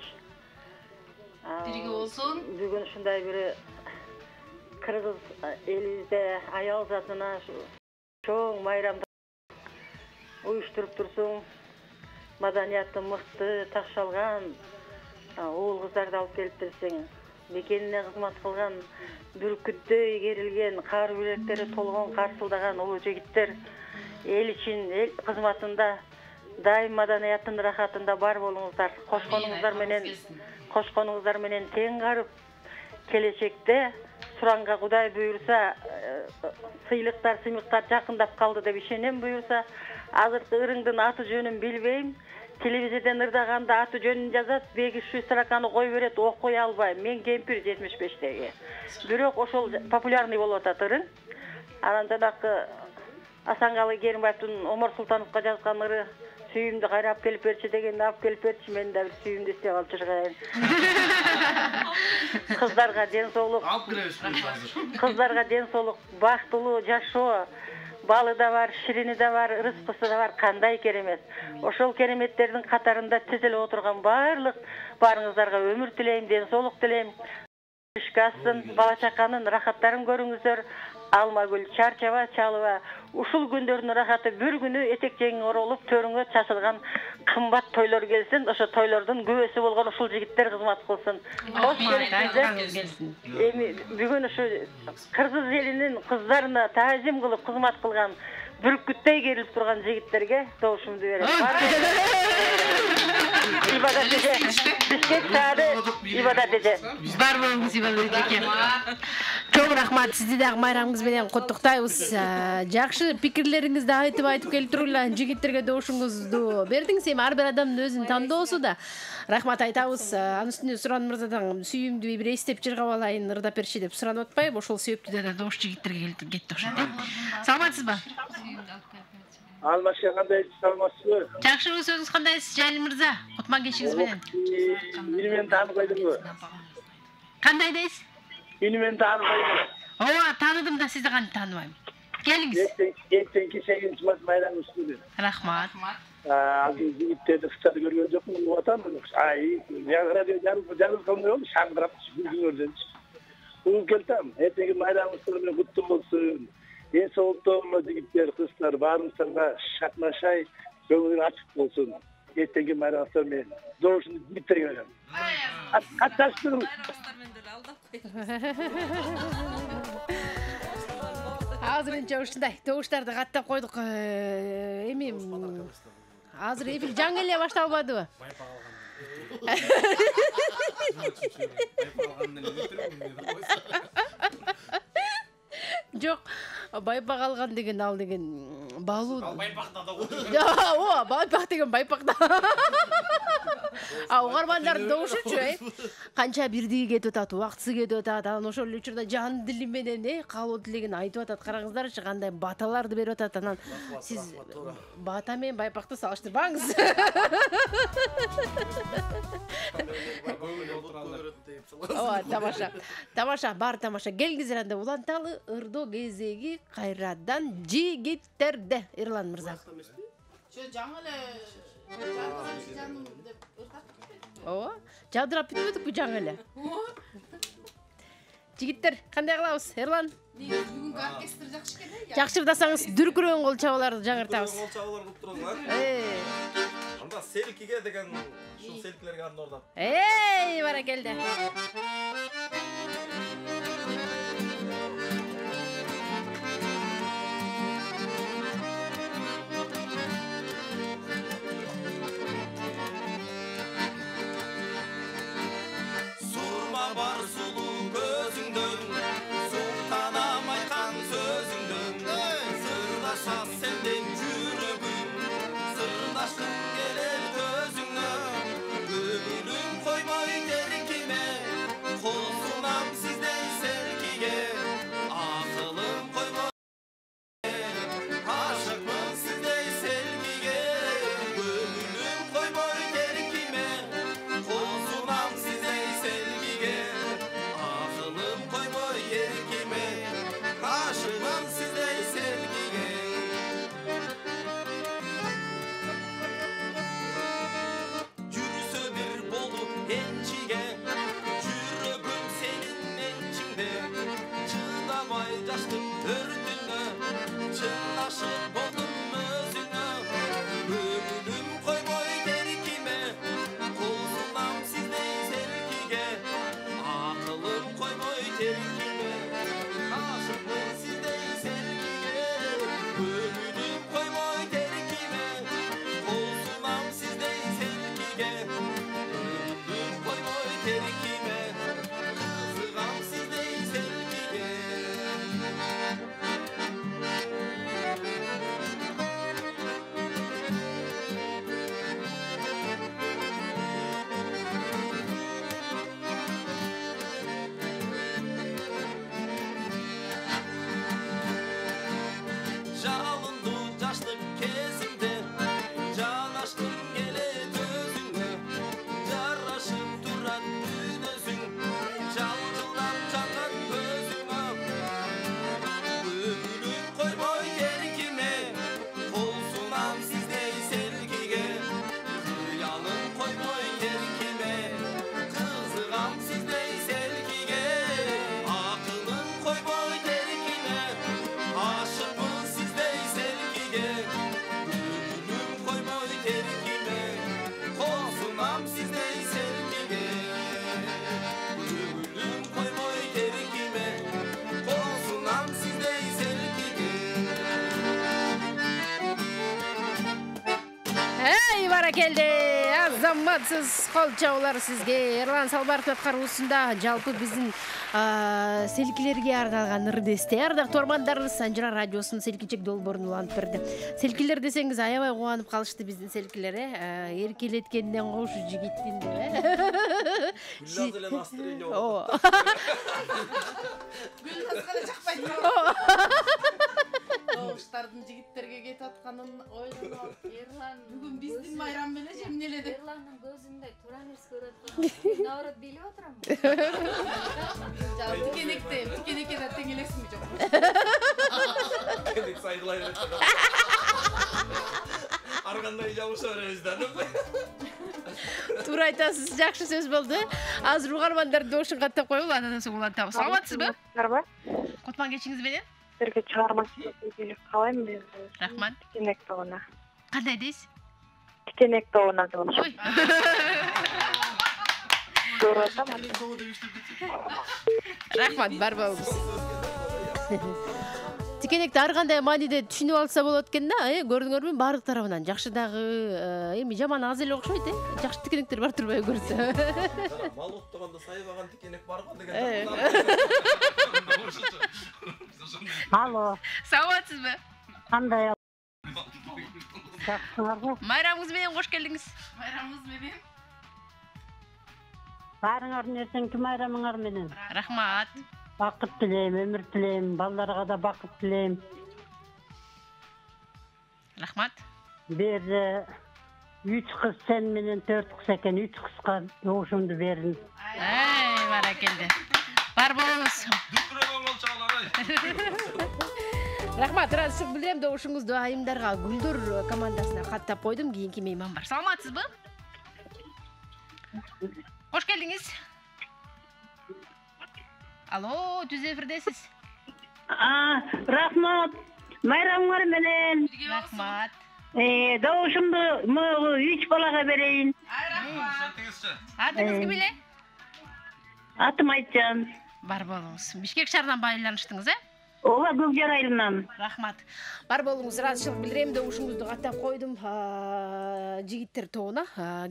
Бирге болсун. Бүгүн ушундай бир кыргыз элибизде аял затына чоң майрамды уюштуруп турсуң. Маданияты мыкты, такшалган уул кыздарды алып келип берсең, мекенине кызмат кылган, бүркүттөй керилген, кар билектери толгон карсылдаган улуу жигиттер эл үчүн эл кызматында дайым маданиятын рахатында бар болуңуздар. Кошконуңуздар менен тең карып, келечекте Суранга Кудай буйрса, сыйлыктар, сыймыктар жакындап калды деп ишенем буйрса, азыркы ырыңдын аты жөнүн билбейм. Телевизиядан ырдаганда аты жөнүн жазат, бегишүү строканы кой берет, окуй албайм. Мен кемпир 75-теги. Бирок ошол популярный болуп атат ырың. Анан жанакы Асангалы Керимбаевдин Омар Султановго жазган ыры сүйүмдү кайрап келип берчи дегенди алып келип берчи, мен да бир сүйүмдү издеп алып жүргөйүн. Кыздарга ден соолук. Кыздарга ден соолук, бактылуу жашоо. Балы да бар, ширини да бар, рызкысы да бар, кандай керемет. Ошол кереметтердин катарында тизилип отурган баарыңыздарга өмүр тилейм, ден соолук тилейм. Ишкасын, бала чаканын рахаттарын көрүңүздөр. Алмагүл чарчаба, чалыба. Ушул күндөрдүн рахаты бир күнү этек жеңиң оролуп, төрүңө чачылган кымбат тойлор келсин. Ошо тойлордун күбөсү болгон ушул жигиттер кызмат кылсын. Кош келипсиздер. Эми бүгүн ушу кыргыз элинин кыздарына таазим кылып кызмат кылган, бүркүттөй керилип турган жигиттерге добушумду берем. Ибадат эже, бишкек саады, ибадат эже. Бар болуңуз, ибадат эже. Чоң рахмат, сизди дагы майрамыңыз менен куттуктайбыз. Жакшы пикирлериңизди айтып келип турула, жигиттерге добушуңузду бердиңиз. Эми ар бир адамдын өзүнүн тандоосу да. Рахмат айтабыз. Анын үстүнө Суран мырзадан сүйүмдүү бир эстеп жыргап алайын, ырдап берчи деп суранып атпайбы? Ошол себептүү да добуш жигиттерге кетти окшойт. Саламатсызбы? Алмашка кандай саламатсызбы? Жакшыбы, сөзүңүз кандай, Жалил мырза? Кутман кечиңиз менен. Мени мен таанып койдуңбу? Кандай дейсиз? Мени мен таанып койдуңбу? Ооба, тааныдым да, сизди кантип тааныбайм. Келиңиз. Эртеңки 8 майрам үстүндө. Рахмат. Азыр жигиттерди кыстарды көргөн жокмун, угуп атам. Ай, радио жарым кылмай болду, шаңдырап жүргөндөрдөн. Угуп келдим. Эртеңки майрамыңыз менен куттуу болсун. Эн соолуктуу жигиттер, кыздар баарыңыздарга шатнашай, көңүл ачык болсун. Эртеңки майрамыңыздар менен добушумду жигиттерге берем. Катташтырыңыз. Азырынча ушундай добуштарды каттап койдук. Эми азыр эфир жаңы эле башталбадыбы? Жок, байпак алган деген ал деген балуу. Байпакта да отуруп. О, байпак деген байпакта. Угармандар добушучу, канча бирдиги кетип атат, убактысы кетип атат. Анан ошол эле учурда жан дили менен каалоо тилегин айтып атат. Караңыздарчы, кандай баталарды берип атат. Анан сиз бата менен байпакты салыштырбаңыз. Тамаша, бар тамаша. Келгиңиздер анда уланталы ырдоо кезеги кайрадан жигиттерде. Эрлан мырза. Жаңы эле жаным деп ырдап кетпедиңби? Ооба, жадырап бүтбөдүкпү жаңы эле. Жигиттер, кандай кылабыз? Эрлан. Бүгүнкү оркестр жакшы экен. Жакшы ырдасаңыз дүркүрөң кол чабаларды жаңыртабыз. Кол чабалар кылып турасыңар. Анда селкиге деген ушул селкилерге арнап. Баракелде. Сурма бар сулуу көзүңдөн, султанам айткан сөзүңдөн, сырдаша сенден жүрөгүм, сырдашкым келет көзүңнөн, көңүлүм койбой теркиме, кол сунам сиздей селкиге, акылым койбой ашыкмын сиздей селкиге, көңүлүм койбой теркиме, кол сунам сиздей селкиге, акылым койбой теркиме, ашыкмын сиздей селкиге. Жүрсө бир болуп энчиге, жүрөгүм сенин энчиңде, чыдамай жаштын өртүңө, чын ашык болдум өзүңө, көңүлүм койбой теркиме, кол сунам сиздей селкиге, акылым койбой теркиме, ашыкмын сиздей селкиге, көңүлүм койбой теркиме, кол сунам сиздей селкиге, көңүлүм койбой теркиме, кызыгам сиздей селкиге. Жалынды жаштык кезимде, жанашкым келет өзүңө, жарашып турат күнөсүң, жалжылдап жанган көзүңө, көңүлүм койбой теркиме, кол сунам сиздей селкиге, кыялым койбой теркиме, кызыгам сиздей селкиге, акылым койбой теркиме, ашыкмын сиздей селкиге, көңүлүм койбой теркиме, кол сунам сиздей селкиге, көңүлүм койбой теркиме, кол сунам сиздей селкиге. Баракелде. Азаматсыз кол чабуулар сизге. Эрлан Салбаровдун аткаруусунда жалпы биздин селкилерге арналган ырдесте. Ардактуу угармандарыбыз, Санжыра радиосунун селкичек долбоорун улантып берди. Селкилер десеңиз аябай кубанып калышты биздин селкилер, эркелеткенден кошу жигиттин деп. Гүлназ эле настроение болот. Гүлназ гана жакпайт. Добуштардын жигиттерге кетип атканын ойлонуп, Эрлан бүгүн биздин майрам менен жемнеледи. Эрландын көзүндөй туура нерсе көрүп аткан. Наурат билип отурам. Тикенекке да тең элесиңби жок? Тикенек сайгылай берет. Ар кандай жабыша беребиз да. Туура айтасыз, жакшы сөз болду. Азыр угармандарды добушун каттап коелу, андан соң улантабыз. Саламатсызбы? Кутман кечиңиз менен? Силерге чыгармачылык ийгилик каалайм мен. Рахмат. Тикенек тобуна. Кандай дейсиз? Тикенек тобуна деп. Рахмат, бар болуңуз. Тикенекти ар кандай мааниде түшүнүп алса болот экен да, көрдүңөрбү? Баардык тарабынан жакшы дагы, эми жаман аз эле окшойт, жакшы тикенектер бар турбайбы көрсө. Мал оттогондо сайбаган тикенек бар го деген. Алло, Саламатсызбы? кандай жакшысыңарбы? Майрамыңыз менен кош келдиңиз. Майрамыңыз менен. Баарыңардын эртеңки майрамыңар менен. Рахмат. Бакыт тилейм, өмүр тилейм, балдарга да бакыт тилейм. Рахмат. Берде 3 кыз сен менен 4 кыз экен, 3 кызга добушумду бердим. Баракелде. Бар болуңуз. Рахмат, ыраазычылык билдирем. Добушуңузду айымдарга Гүлдөр командасына каттап койдум. Кийинки мейман бар. Саламатсызбы? Кош келдиңиз. Алло, түз эфирдесиз. Рахмат. Майрамыңар менен. Рахмат. Добушумду 3 балага берейин. Атыңыз ким эле? Атым Айтжан. Бар болуңуз. Бишкек шаарынан байланыштыңыз, Ооба, Көкжар айылынан. Рахмат. Бар болуңуз, ыраазычылык билдирем. Добушуңузду каттап койдум. Жигиттер тобуна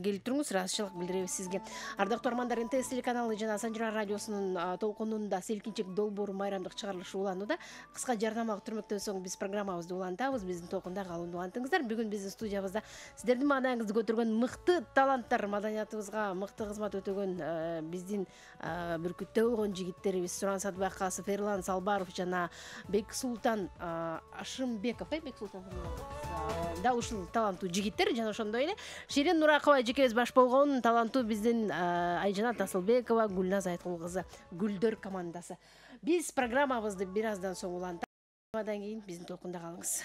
келип туруңуз, ыраазычылык билдиребиз сизге. Ардактуу армандар, НТС телеканалы жана Санжара радиосунун толкунунда селкинчек долбоору майрамдык чыгарылышы уланууда. Кыска жарнамалык түрмөктөн соң биз программабызды улантабыз. Биздин толкунда калууну улантыңыздар. Бүгүн биздин студиябызда сиздердин маанайыңызды көтөргөн мыкты таланттар, маданиятыбызга мыкты кызмат өтөгөн биздин бүркүттө болгон жигиттерибиз Суран Садбакасов, Эрлан Салбаров жана Бек Султан Ашымбеков, Бек Султан да ушул таланттуу жигиттер жана ошондой эле Ширин Нуракова эжекебиз баш болгон таланттуу биздин Айжанат Асылбекова, Гүлназ Айткул кызы, Гүлдөр командасы. Биз программабызды бир аздан соң улантабыз. Андан кийин биздин толкунда калыңыз.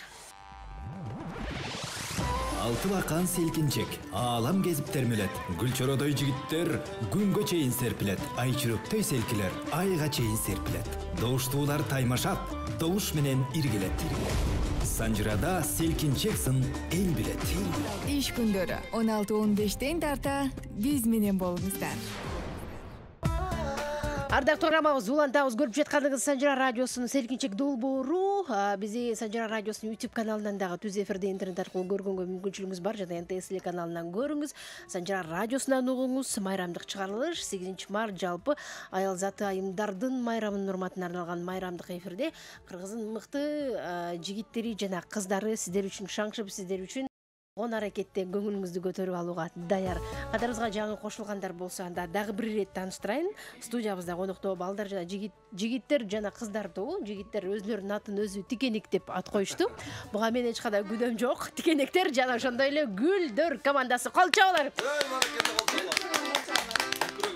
Алты бакан селкинчек, аалам кезип термелет. Гүлчородой жигиттер күнгө чейин серпилет. Айчүрөктөй селкилер айга чейин серпилет. Добуштуулар таймашат, добуш менен иргилет. Санжырада селкинчексин эл билет. Иш күндөрү 16-15 тарта биз менен болуңуздар. Ардактуу программабыз улантабыз. Көрүп жатканыңыз Санжара радиосунун селкинчек долбоору. Бизи Санжара радиосунун YouTube каналынан дагы түз эфирде интернет аркылуу көргөнгө мүмкүнчүлүгүңүз бар. Жана НТС телеканалынан көрүңүз. Санжара радиосунан угуңуз. Майрамдык чыгарылыш 8 март жалпы аял заты айымдардын майрамынын урматына арналган майрамдык эфирде кыргыздын мыкты жигиттери жана кыздары сиздер үчүн шаңшып, сиздер үчүн он аракетте көңүлүңүздү көтөрүп алууга даяр. Катарыбызга жаңы кошулгандар болсо анда дагы бир ирет тааныштырайын. Студиябызда конокто балдар жана жигиттер жана кыздар тобу. Жигиттер өзүлөрүнүн атын өзү Тикенек деп ат коюшту. Буга мен эч кандай күнөөм жок. Тикенектер жана ошондой эле Гүлдөр командасы. Кол чабуулар.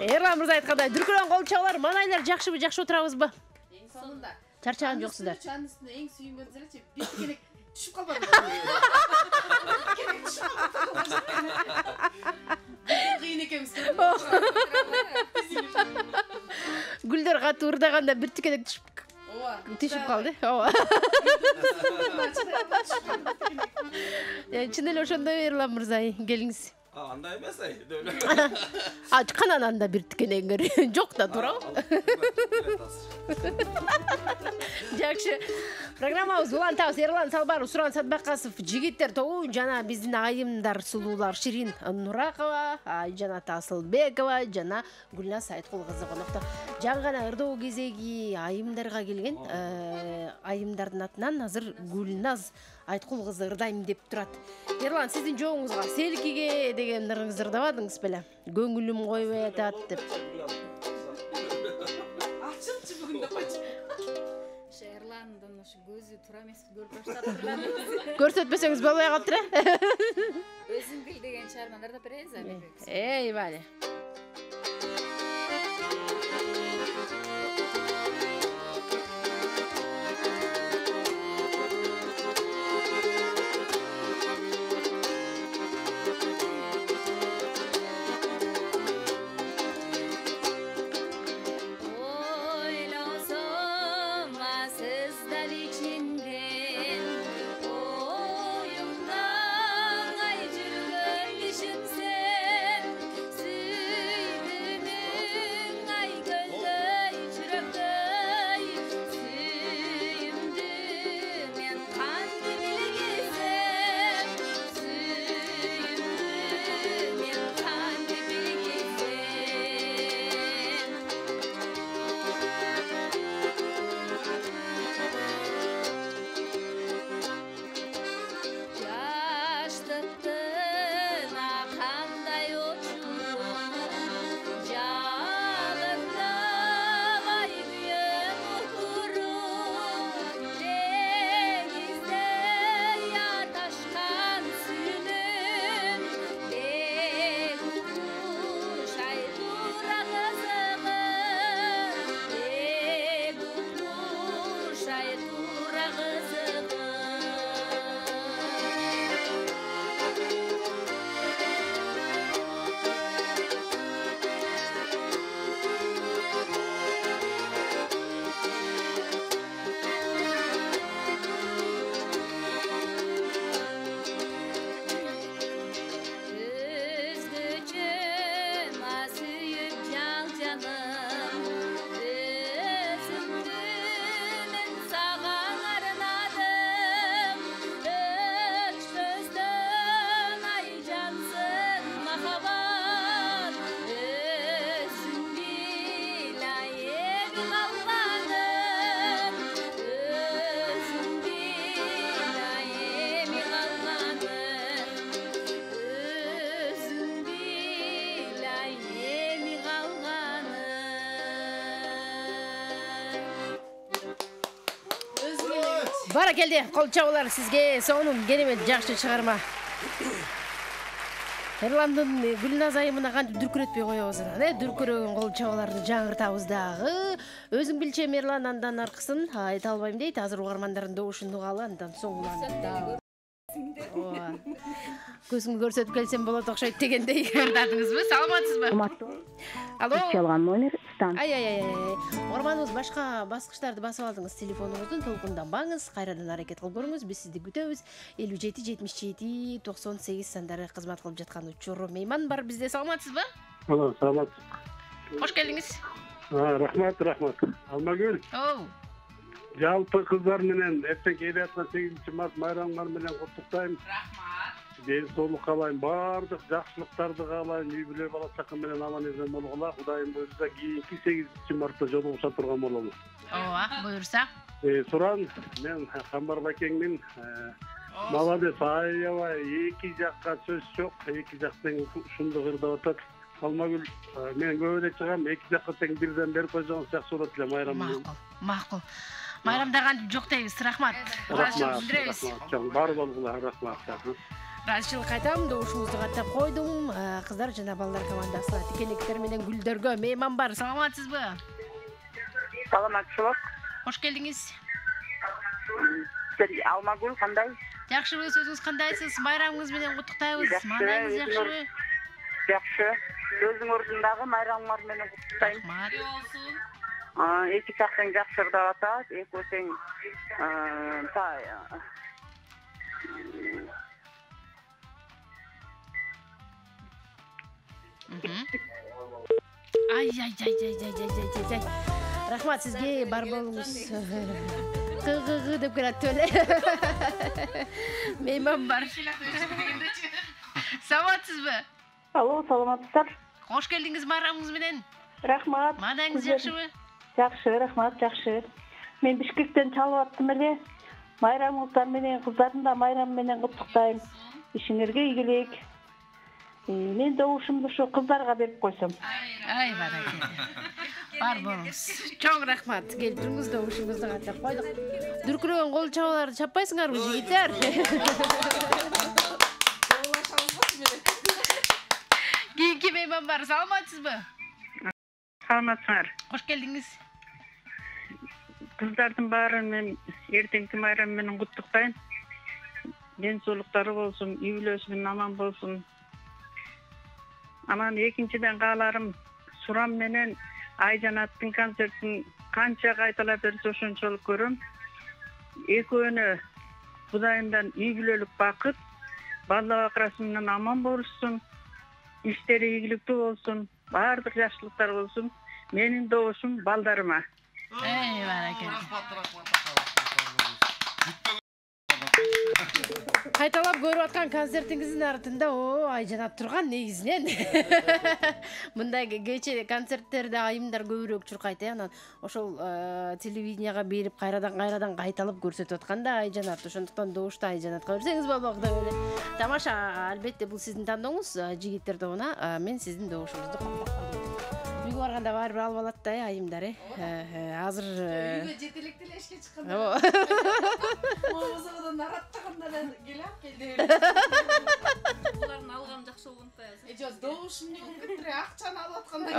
Эрлан мырза айткандай дүркүрөң кол чабуулар. Манайлар жакшыбы, жакшы отурабызбы? Эң сонунда. Чарчаган жоксуздар. Чанын үстүнө эң сүйүнгөнсүрөчү бир тикенек түшүп калбады. Кыйын экенбиз. Гүлдөр катуу ырдаганда бир тикенек түшүп калды. Ооба. Чын эле ошондой Эрлан мырза, келиңиз. Андай эмес ай. Канан анда бир тикенеңер жок да туурабы? Жакшы. Программабыз улантабыз. Эрлан Салбаров, Суран Садбакасов жигиттер тобу жана биздин айымдар сулуулар Ширин Нуракова, Айжанат Асылбекова жана Гүлназ Айткул кызы конокто. Жаңы гана ырдоо кезеги айымдарга келген. Айымдардын атынан азыр Гүлназ Айткул кызы ырдайм деп турат. Эрлан, сиздин жоңуңузга селкиге деген ырыңызды ырдабадыңыз беле? Көңүлүм койбой атат деп. Ачылчы бүгүн деп койчу. Эрландын ушу көзү туура эмес көрүп баштады. Көрсөтпөсөңүз болбой калыптыр, Өзүң бил деген чыгарманы ырдап беребиз. Эй, бале. Sen, Бара келди, кол чабуулар сизге. Сонун керемет жакшы чыгарма. Эрландын Гүлназ айымына кантип дүркүрөтпөй коебуз анан, дүркүрөгөн кол чабууларды жаңыртабыз дагы. Өзүң билчем Эрлан андан аркысын айта албайм дейт. Азыр угармандардын добушун угалы, андан соң уланып. Көзүңдү көрсөтүп келсем болот окшойт дегендей ырдадыңызбы? Саламатсызбы? Алло. Çalgan номер стан. Угарманыбыз башка баскычтарды басып алдыңыз. Телефонуңуздун толкунданбаңыз, кайрадан аракет кылып көрүңүз. Биз сизди күтөбүз. 57 77 98 сандары кызмат кылып жаткан учур. Мейман бар бизде. Саламатсызбы? Саламат. Кош келдиңиз. Рахмат. Алмагүл. Жалпы кыздар менен эртең келе аткан 8-март майрамыңар менен куттуктайм. Рахмат. Ден соолук каалайм, баардык жакшылыктарды каалайм. Үй бүлө бала чакан менен аман-эсен болгула. Кудайым буйрса кийинки 8-мартта жолугуша турган болобуз. Ооба, буйрса. Суран, мен Камбар Бакеңдин молодец, аябай эки жакка сөз жок. Эки жак тең ушундук ырдап атат. Алмагүл, мен көп эле чыгам, эки жакка тең бирден берип койсоңуз жакшы болот эле майрам менен. Макул. Майрамда кантип жок дейбиз. Рахмат. Ыраазычылык билдиребиз. Бар болгула, рахмат. Ыраазычылык айтам, добушуңузду каттап койдум. Кыздар жана балдар командасына тикелектер менен гүлдөргө мейман бар. Саламатсызбы? Саламатчылык. Кош келдиңиз. Алмагүл кандай? Жакшыбы, өзүңүз кандайсыз? Майрамыңыз менен куттуктайбыз. Мандайыңыз жакшыбы? Жакшы. Өзүңөрдүн дагы майрамыңар менен куттуктайм. Рахмат. Эки жактан жакшы ырдап атат, экөө тең Ай. Рахмат сизге, бар болуңуз. Кы деп келатты эле. Мейман бар. Саламатсызбы? Алло, саламатсыздар. Кош келдиңиз майрамыңыз менен. Рахмат. Мандайыңыз жакшыбы? Жакшы, рахмат, жакшы. Мен Бишкектен чалып аттым эле. Майрамыңыздар менен, кыздардын да майрамы менен куттуктайм. Ишиңерге ийгилик. Мен добушумду ушу кыздарга берип койсом. Ай, баракелде. Бар болуңуз. Чоң рахмат. Келип туруңуз, добушуңузду каттап койдук. Дүркүрөгөн кол чабууларды чаппайсыңарбы, жигиттер? Кийинки мейман бар. Саламатсызбы? Саламатсыңар. Кош келдиңиз. Кыздардын баарын мен эртеңки майрам менен куттуктайм. Ден соолуктары болсун, үй бүлөсүнүн аман болсун. Анан экинчиден кааларым Суран менен Айжанаттын концертин канча кайталап берсе ошончолук көрөм. Экөөнө Кудайымдан үй бүлөлүк бакыт, бала бакырасынан аман болушсун, иштери ийгиликтүү болсун, баардык жакшылыктар болсун. Менин добушум балдарыма. Баракелде. Кайталап көрүп аткан концертиңиздин артында Айжанат турган негизинен. Мындай кече концерттерде айымдар көбүрөөк чуркайт, анан ошол телевиденияга берип кайрадан кайталап көрсөтүп атканда Айжанат, ошондуктан добушта Айжанатка берсеңиз болмок деп эле. Тамаша, албетте бул сиздин тандооңуз, жигиттер тобуна мен сиздин добушуңузду каттап койдум. Үйгө барганда баары бир алып алат да, айымдар. Азыр үйгө жетелекте эле эшке чыкканда. Мобозодон араттаганда келди. Булардын алгам жакшы болгон да. Жок, добушумду көтөрө акчаны алып атканда.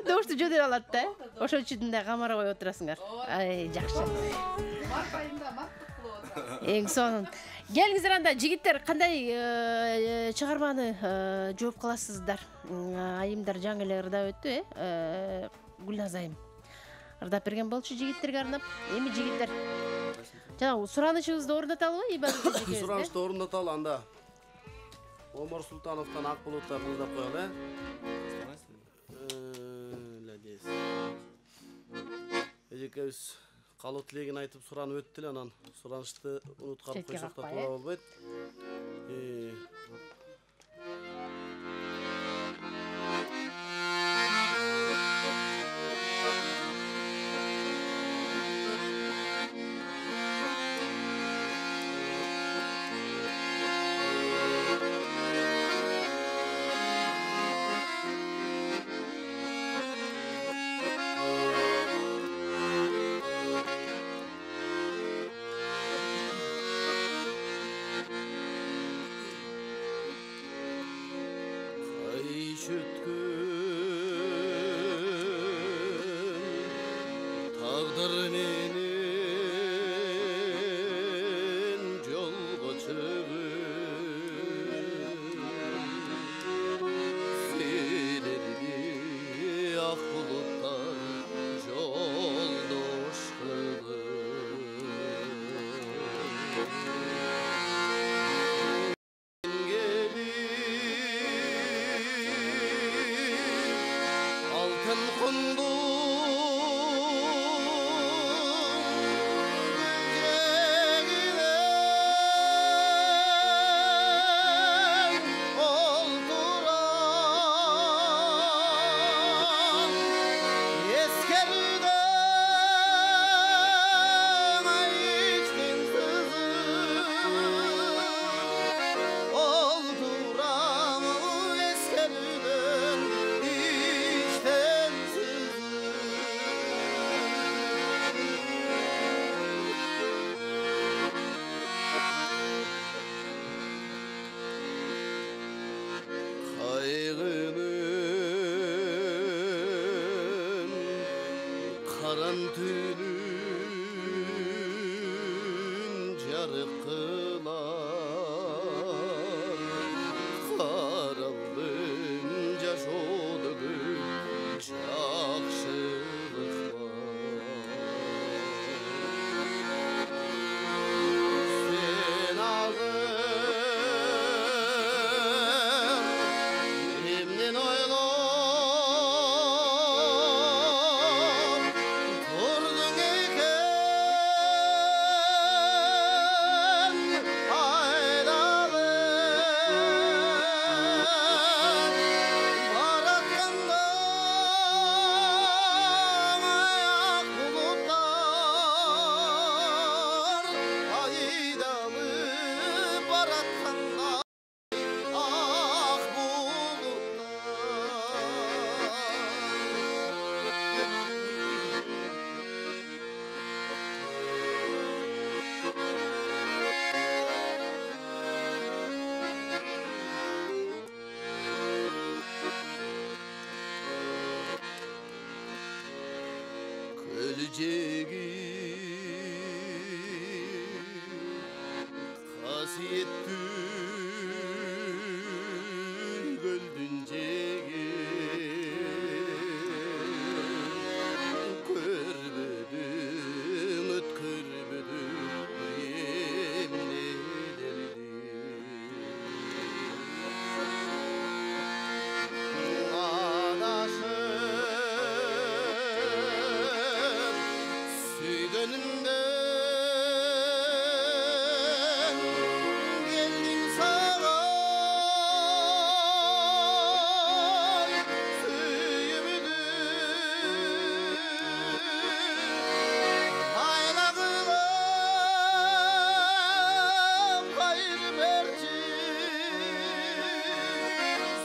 Добушту жөдөр алат да. Ошол үчүн да камара коюп отурасыңар. Жакшы. Март айында мартык кылып отурат. Эң сонун. Келиңиздер анда, жигиттер, кандай чыгарманы жооп кыласыздар? Айымдар жаңы эле ырдап өттү, Гүлназ айым. Ырдап берген болчу жигиттерге арнап. Эми жигиттер. Жана суранычыбызды орноталыбы? Суранычты орноталы анда. Омар Султановтан Ак булутта кылдап коелу, эжекебиз калуу тилегин айтып суранып өттү эле, анан суранычты унуткалып койсок да туура болбойт. kechirtgün taqdir menen jolgo чыгып силерди ак булуттар жолдош кылып алтын кунду Kaygının karan tünün jarık kılar Karaldım jaşodu jakşılık Sen ağır Emnin oylop turdun eken aylalı Baratkanda ayak bulutlar aydalı baratkanda ak Kölcegi hasiyetli göldüncegi Körbedim ötkürbedim yemnelerdi Adaşım süydönümden geldim sana süyümdüm aylağılam hayır berci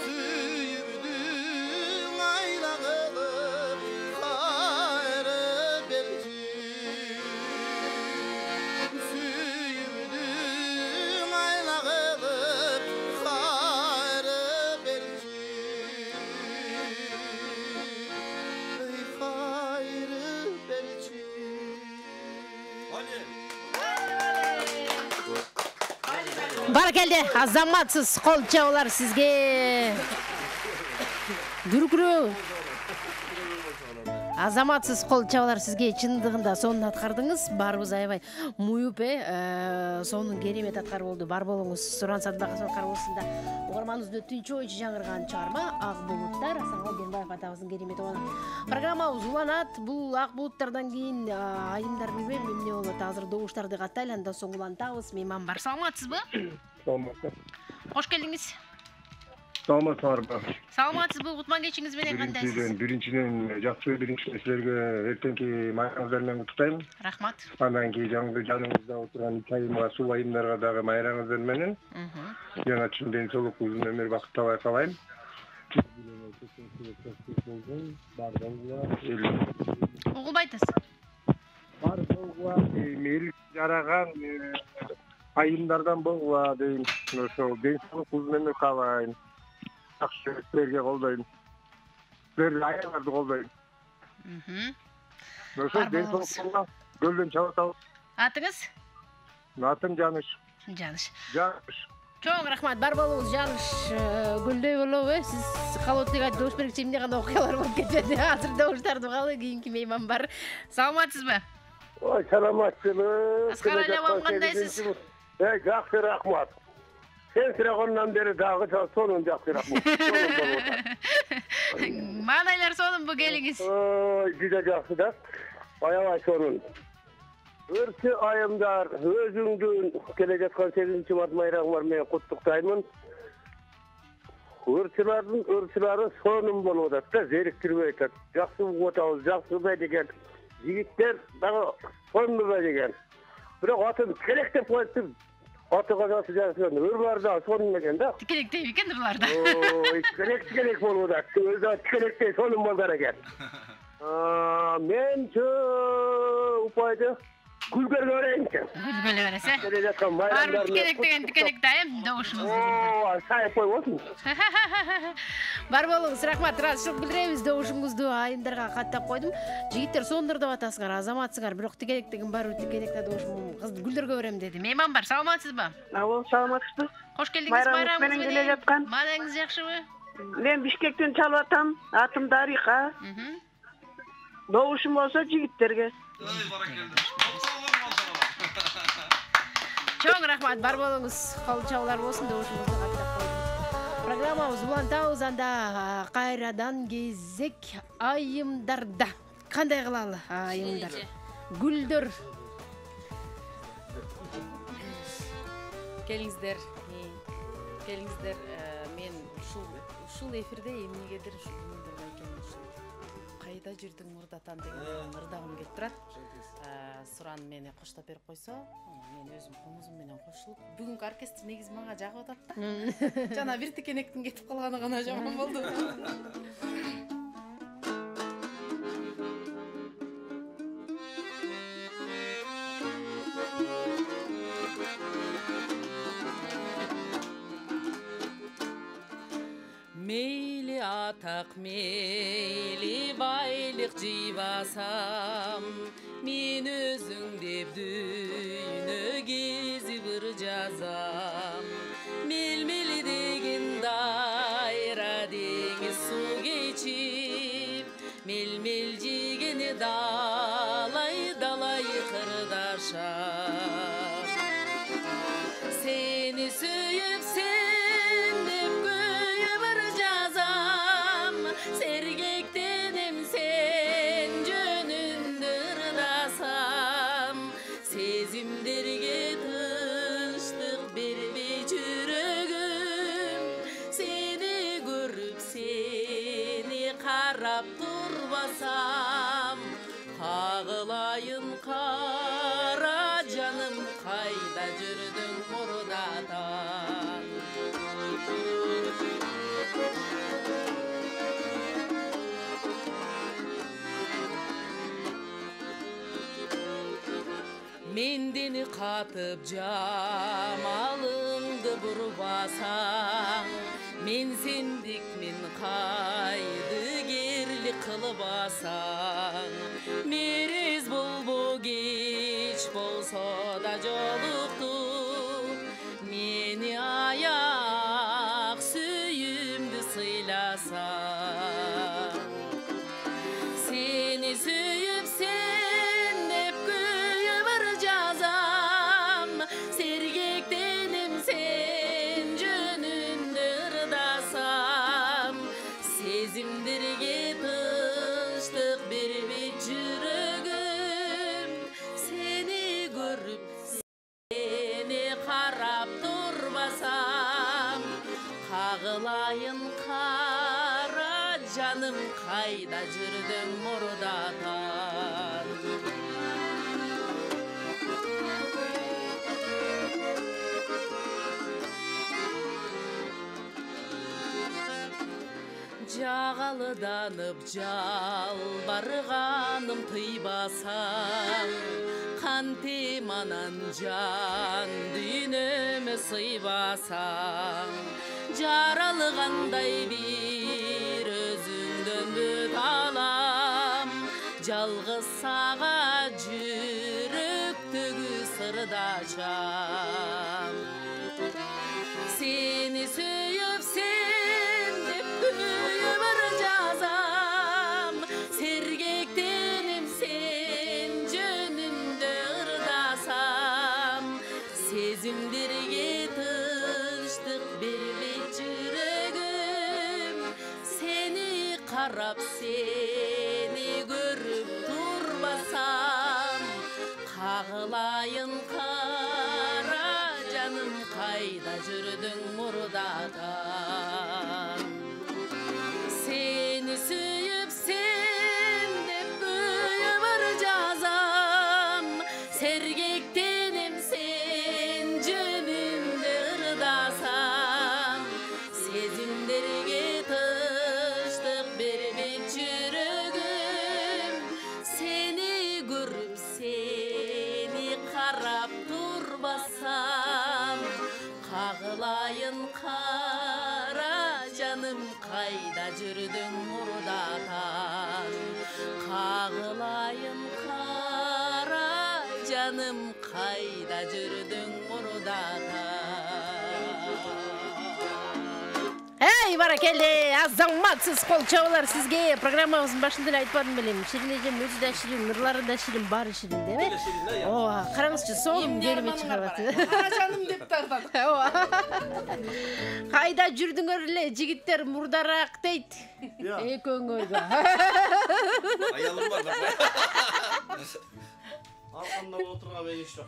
süyümdüm aylağılam hayır berci süyümdüm aylağılam hayır berci hayır berci Баракелде, азаматсыз кол чабуулар сизге. Дүркүрөө. Азаматсыз кол чабуулар сизге чындыгында сонун аткардыңыз. Барыбыз аябай муюп, сонун керемет аткарып болду. Бар болуңуз. Суран Садбаков кароосунда угарманыбызды өтүнчү ойчу жаңырган чыгарма Ак булуттар Асанбек Генбаев атабыздын керемети болот. Программабыз уланат. Бул ак булуттардан кийин айымдар билбейм эмне болот. Азыр добуштарды каттайлы, андан соң улантабыз. Мейман бар. Саламатсызбы? Саламатсыз. Кош келдиңиз. Саламатсызбы. Саламатсызбы? Кутман кечиңиз менен кандайсыз? Биринчиден жакшы, биринчиден силерге эртеңки майрамыңыздар менен куттуктайм. Рахмат. Андан кийин жаныңызда отурган итайымга, сул айымдарга дагы майрамыңыздар менен. Жана чын ден соолук, узун өмүр, бакыт табай калайм. Угулбайтыз. Бар болгула, эл жараган айымдардан болгула дейм. Ошо ден соолук, узун өмүр каалайм. жакшы силерге колдойм. Силерге аяларды колдойм. Ошо ден соолукка көлдөн чабып атабыз. Атыңыз? Атым Жаныш. Жаныш. Жаныш. Чоң рахмат, бар болуңуз. Жаныш гүлдөй болобу? Сиз калооттуга добуш берүүчү эмне кандай окуялар болуп кетет? Азыр добуштарды угалы, кийинки мейман бар. Саламатсызбы? Ой, саламатчылык. Аскар Алябам кандайсыз? Жакшы рахмат. Сен сұрағаннан бері дағы сонун жакшы рахмат. Маанайлар сонунбу келиңиз? Ой, жүдө жакшы да. Аябай сонун. Өрчү айымдар, өзүңдүн келе жаткан 8 март майрамыңар менен куттуктаймын. Өрчүлөрү сонун болуп атат да, зериктирбей атат. Жакшы угуп атабыз, жакшы да деген. Жигиттер дагы сонун да деген. Бирок атын керек деп коюптур. Аты казасы жазсын, ырларда сонун экен да. Тикелектей экен ырларда. Ой, тикелек болуп атат. Өзү тикелектей сонун болдар экен. Мен упайды гүлгөргө берейинчи. Гүлгөлө бересе. Келе жаткан майрамдар. Тикелек деген тикелек дайым добушуңузду билдирет. Сайып койбосун. Бар болуңуз, рахмат. Ыраазычылык билдиребиз. Добушуңузду айымдарга каттап койдум. Жигиттер сонундур деп атасыңар, азаматсыңар. Бирок тикелек деген барбы, тикелекте добушум кызды гүлдөргө берем деди. Мейман бар, саламатсызбы? Алло, саламатсызбы? Кош келдиңиз майрамыңыз менен келе жаткан. Маанаңыз жакшыбы? Мен Бишкектен чалып атам. Атым Дариха. Добушум болсо жигиттерге. Чоң рахмат, бар болуңуз. Кол чабуулар болсун, добушуңузду каттап койдум. Программабыз улантабыз, анда кайрадан кезек айымдарда. Кандай кылалы айымдар? Гүлдөр. Келиңиздер. Мен ушул эфирде эмнегедир ушул күнүндөргө экен ушул кайда жүрдүң мурдатан деген ырдагым келип турат. Суран мени коштоп берип койсо, мен өзүм комузум менен кошулуп, бүгүнкү оркестр негизи мага жагып атат да. Жана бир тикенектин кетип калганы гана жаман болду. Мейли атак, мейли байлык жыйбасам, мен өзүң деп дүйнө кезип ыр жазам. Мелмели деген дайра деңиз суу кечип, мелмел жегени далай кырдашам. Сени сүйүп сен деп көйүп ыр жазам, сергектенем сен жөнүндө ырдасам. Сезимдерге тынчтык бербей жүрөгүм, сени көрүп сени карап турбасам, кагылайын кара жаным, кайда жүрдүң мурдатан. Мендени катып жамалыңды бурбасаң, мен сендикмин кайдыгерлик кылбасаң. Мерез болбо кеч болсо да жолуктук, мени аяк сүйүмдү сыйласаң. Сени сүйүп сен деп көйүп ыр жазам, сергектенем сен жөнүндө ырдасам. Сезимдерге тынчтык бербейт жүрөгүм, сени көрүп сени карап турбасам, кагылайын кара жаным, кайда жүрдүң мурдатан. Жагалыданып жалбарганым тыйбасаң, кантеманан жан дүйнөмө сыйбасаң. жаралғандай bir өзіңден бүт алам жалғыз саға жүректегі сырды ашам сені сүйіп сен деп өмір жазам сергектенем сен жөнінде ырдасам сезімдерге тыныштық бербек жүрегім сені қарап сені көріп тұрбасам қағылайын қара жаным қайда жүрдің мұрдатан сені сүйіп сен деп өмір жазам сергектенем сен жөнінде ырдасам сезімдерге тыныштық бербек жүрегім сені көріп сені қарап тұрбасам қағылайын қара жаным қайда жүрдің мұрдатан қағылайын қара жаным қайда жүрдің мұрдатан Эй, баракелде, азаматсыз қол чабалар сізге. Программамыздың башында айтпадым білем. Шірін ежем өзі да шірін, нұрлары да шірін, бары шірін, деме? Қараңызшы, соғым келіме шығарады. Жаным деп тартады. Қайда жүрдіңөрле, жігіттер мұрдарақ дейді. Екөңгөрді. Аялым бар да. Арқамда отырған мен еш жоқ.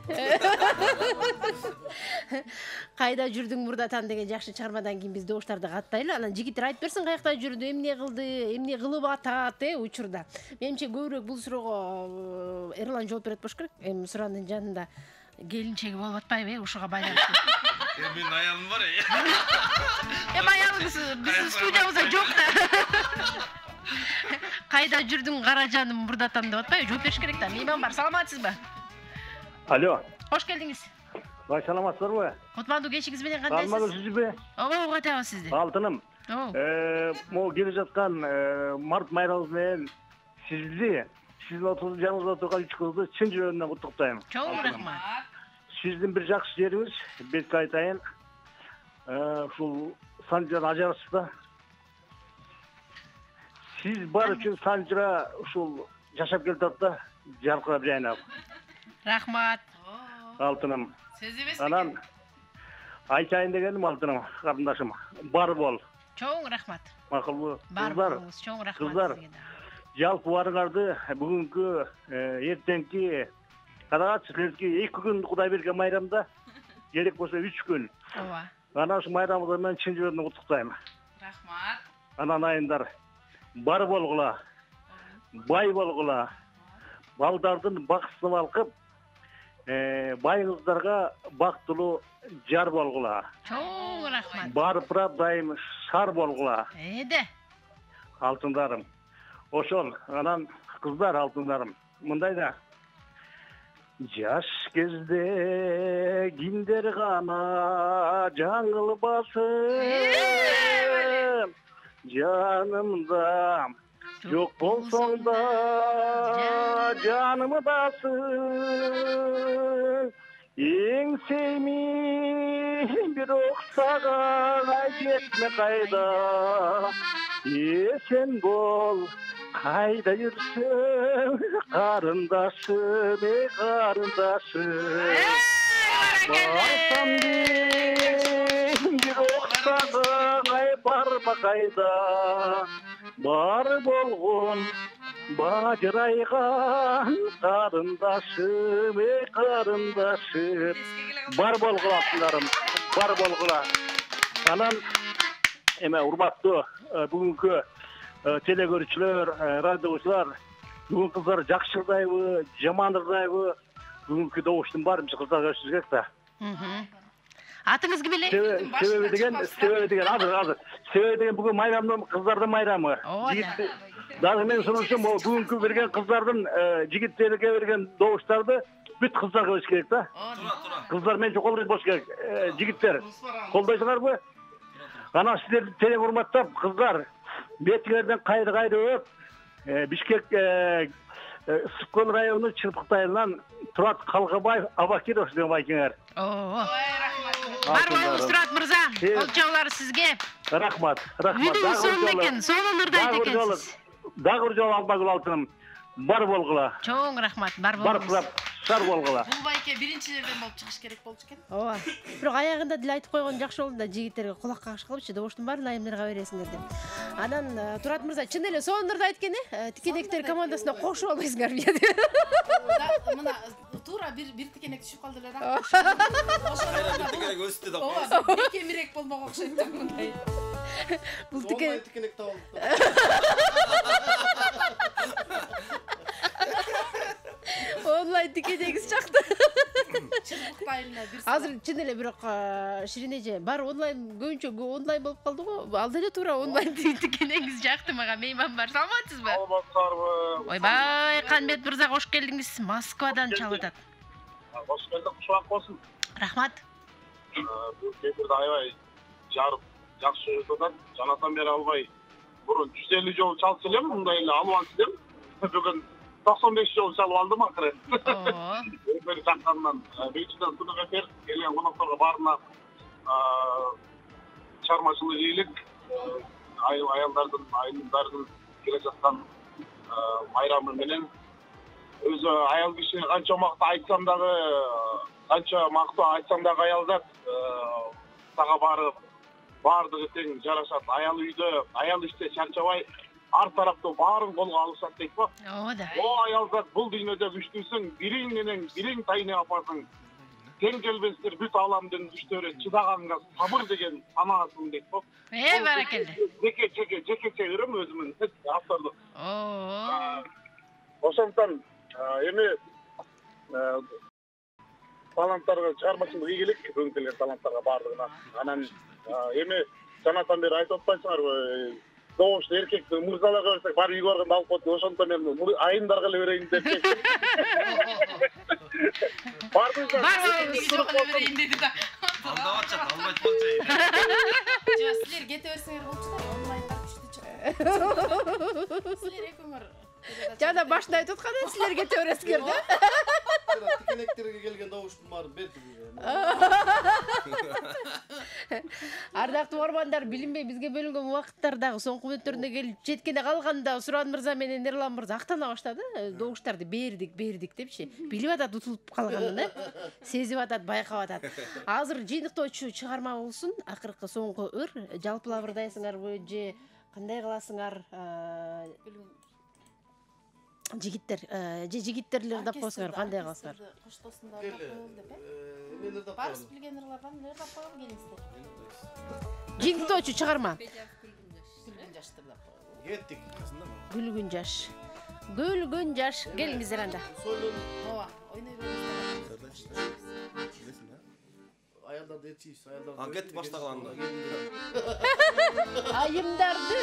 Қайда жүрдің мұрдатан деген жақшы чармадан кейін біз доғыштарды қаттайлы. Анан жігіттер айтып берсін қаяқта жүрді, эмне қылды, эмне қылып атады учурда. Менімше көбірек бұл сұрауға Эрлан жооп берет болуш керек. Сұранын жанында келіншегі болып атпайбы, ушуға байланысты. Менің аялым бар Аялыңыз біздің студиямызда жоқ та. Қайда жүрдің қара жаным мұрдатан деп атпай, жооп беріш керек та. Мейман бар, саламатсыз ба? Алло. Қош келдіңіз. Саламатсыздар ба? Құтманду кешіңіз менен қандайсыз? Саламатсыз бе? Қатабы сізді. Алтыным. Мо келе жатқан март майрамыңыз менен сізді, жаныңызда отырған 3 қызды шын жүрегімнен құттықтаймын. Чоң рахмат. Сіздің бір жақсы жеріңіз, бетке айтайын, шул Санжар ажарысызда. Siz бар үшін Санжыра ушул жашап келатат да, жарқырап жайнап. Рахмат. Алтыным. Анан айтайын дегенім алтыным, қарындашым, бар бол. Чоң рахмат. Мақұл Бар болыңыз, чоң рахмат. Қыздар, жалпы барыңарды бүгінгі ертеңки қарағат сіздерге 2 күн Құдай берген майрамда, керек болса 3 күн. Ана осы майрамда мен шын жүрегімнен құттықтаймын. Рахмат. Анан айындар бар болғыла, бай болғыла, балдардың бақсыны балқып, байыңыздарға бақтылы жар болғыла. Чоң рахмат. Барып дайым шар болғыла. Алтындарым. Ошол, анан қыздар алтындарым. Мұндайда, жаш кезде киндер ғана жаңыл басым, жанымда жоқ болсаң да жанымдасың. Еңсеймін бір оқсаға жетме қайда, есен бол қайда жүрсің, қарындашым, қарындашым. Барсам дейін бір оқсаға барма қайда, бар болғын бажырайған қарындашым, қарындашым. Бар болғыла алтындарым, бар болғыла. Анан урматтуу бүгүнкү телекөрүүчүлөр, радиочулар, бүгүн кыздар жакшырдайбы, жамандырдайбы, бүгүнкү добуштун барымча кыздар көрүшүңүз керек да. Атыңыз ким эле? Себеби деген азыр. Себеби деген бүгүн майрамдын кыздардын майрамы. Дагы мен сунушум бүгүнкү берген кыздардын жигиттерге берген добуштарды бүт кыздар көрүш керек да. Кыздар менче колдойт болуш керек. Жигиттер колдойсуңарбы? Ana sizlerdi teрең урматтап, кыздар, бетиңерден кайры өп, Бишкек Ысыккөл району Чырпык айылынан Турат Калгабаев Абакиров деген байкеңер. Бар болуңуз Турат мырза. Олчоолор сизге. Рахмат. Үйдүңүз сонун экен, сонунурда экенсиз. Дагы бир жолу Алмагүл алтыным. Бар болгула. Чоң рахмат, бар Бар болуңуз. кылап, шар болгула. Бул байке биринчилерден болуп чыгыш керек болчу экен. Ооба. Бирок аягында деле айтып койгон жакшы болду да, жигиттерге кулак кагыш кылыпчы, добуштун баарын айымдарга бересиңер деп. Анан Турат мырза чын эле сонунурда айткан тикенектер командасына кошуп албайсыңарбы деп. Мына туура бир тикенек түшүп калды эле да. Тикенек өстү да. Ооба, бир кемирек болмок окшойт да мындай. Бул тикенек табылды. Онлайн тикенегиз чакты. Чырпык айылына бир. Азыр чын эле бирок Ширин эже бар онлайн көбүнчө онлайн болуп калды го. Ал деле туура онлайн тикенегиз жакты мага. Мейман бар. Саламатсызбы? Саламатсызбы. Ойбай, Канбет мырза кош келдиңиз. Москвадан чалып атат. Кош келдик, кушак болсун. Рахмат. Бул кемирди аябай жарып, жакшы өтөт. Жанатан бери албай. Бурун 150 жолу чалчу элем, мындай эле албан элем. Бүгүн 95 жолу чалып алдым акыры. Бир жактан биринчиден Тунук эфир келген конокторго баарына чармачылык ийгилик, аялдардын, айымдардын келе жаткан майрамы менен өзү аял киши канча макта айтсам дагы, канча мактуу айтсам дагы аялдат сага барып баардыгы тең жарашат. Аял үйдө, аял иште чарчабай, ар тараптуу баарын колго алышат дейт го. Ооба. О аялзат, бул дүйнөдө күчтүүсүң, бириң менен бириң тайны апасың. Тең келбестер бүт ааламдын күчтөрү чыдаганга сабыр деген санаасың дейт го. Баракелде. Жеке ырым өзүмүн автордук. Ошондон эми таланттарга чыгармачылык ийгилик, бүгүн келген таланттарга баардыгына. Анан эми жанатан бери айтып атпайсыңарбы? Doğuşta erkekti, mırzalarga versek bari үйгө барганда алып коет. Ошондо мен айымдарга эле берейин деп чечтим. Бардыңыздар. Жок эле берейин деди да. Алдап атчат, албайт болчу. Жок, силер кете берсеңер болчу да, онлайнда күчтүү чыгат. Силер экөөңөр Жана башында айтып аткан силер кете бересиңер да. Тикенектерге келген добуштун баарын берди. Ардактуу угармандар, билинбей бизге бөлүнгөн убакыттардагы соңку мүнөттөрүнө келип жеткене калганда Суран мырза менен Эрлан мырза актана баштады. Добуштарды бердик депчи. Билип атат утулуп калганын, сезип атат, байкап атат. Азыр жыйынтыктоочу чыгарма болсун. Акыркы соңку ыр жалпылап ырдайсыңарбы же кандай кыласыңар? Жигиттер, жигиттерлер ырдап койсоңор кандай кыласыңар? Коштосунда ырдап коелу деп, Барс билген ырлардан ырдап коелу келиңиздер. Жыйынтыктоочу чыгарма. Күлгүн жашты ырдап коелу. Кеттик. Гүлгүн жаш. Гүлгүн жаш. Келиңиздер анда. Ооба, ойной бериңиздер. Аялдарды этчийбиз, аялдарды. Кеттик баштаганда. Айымдарды.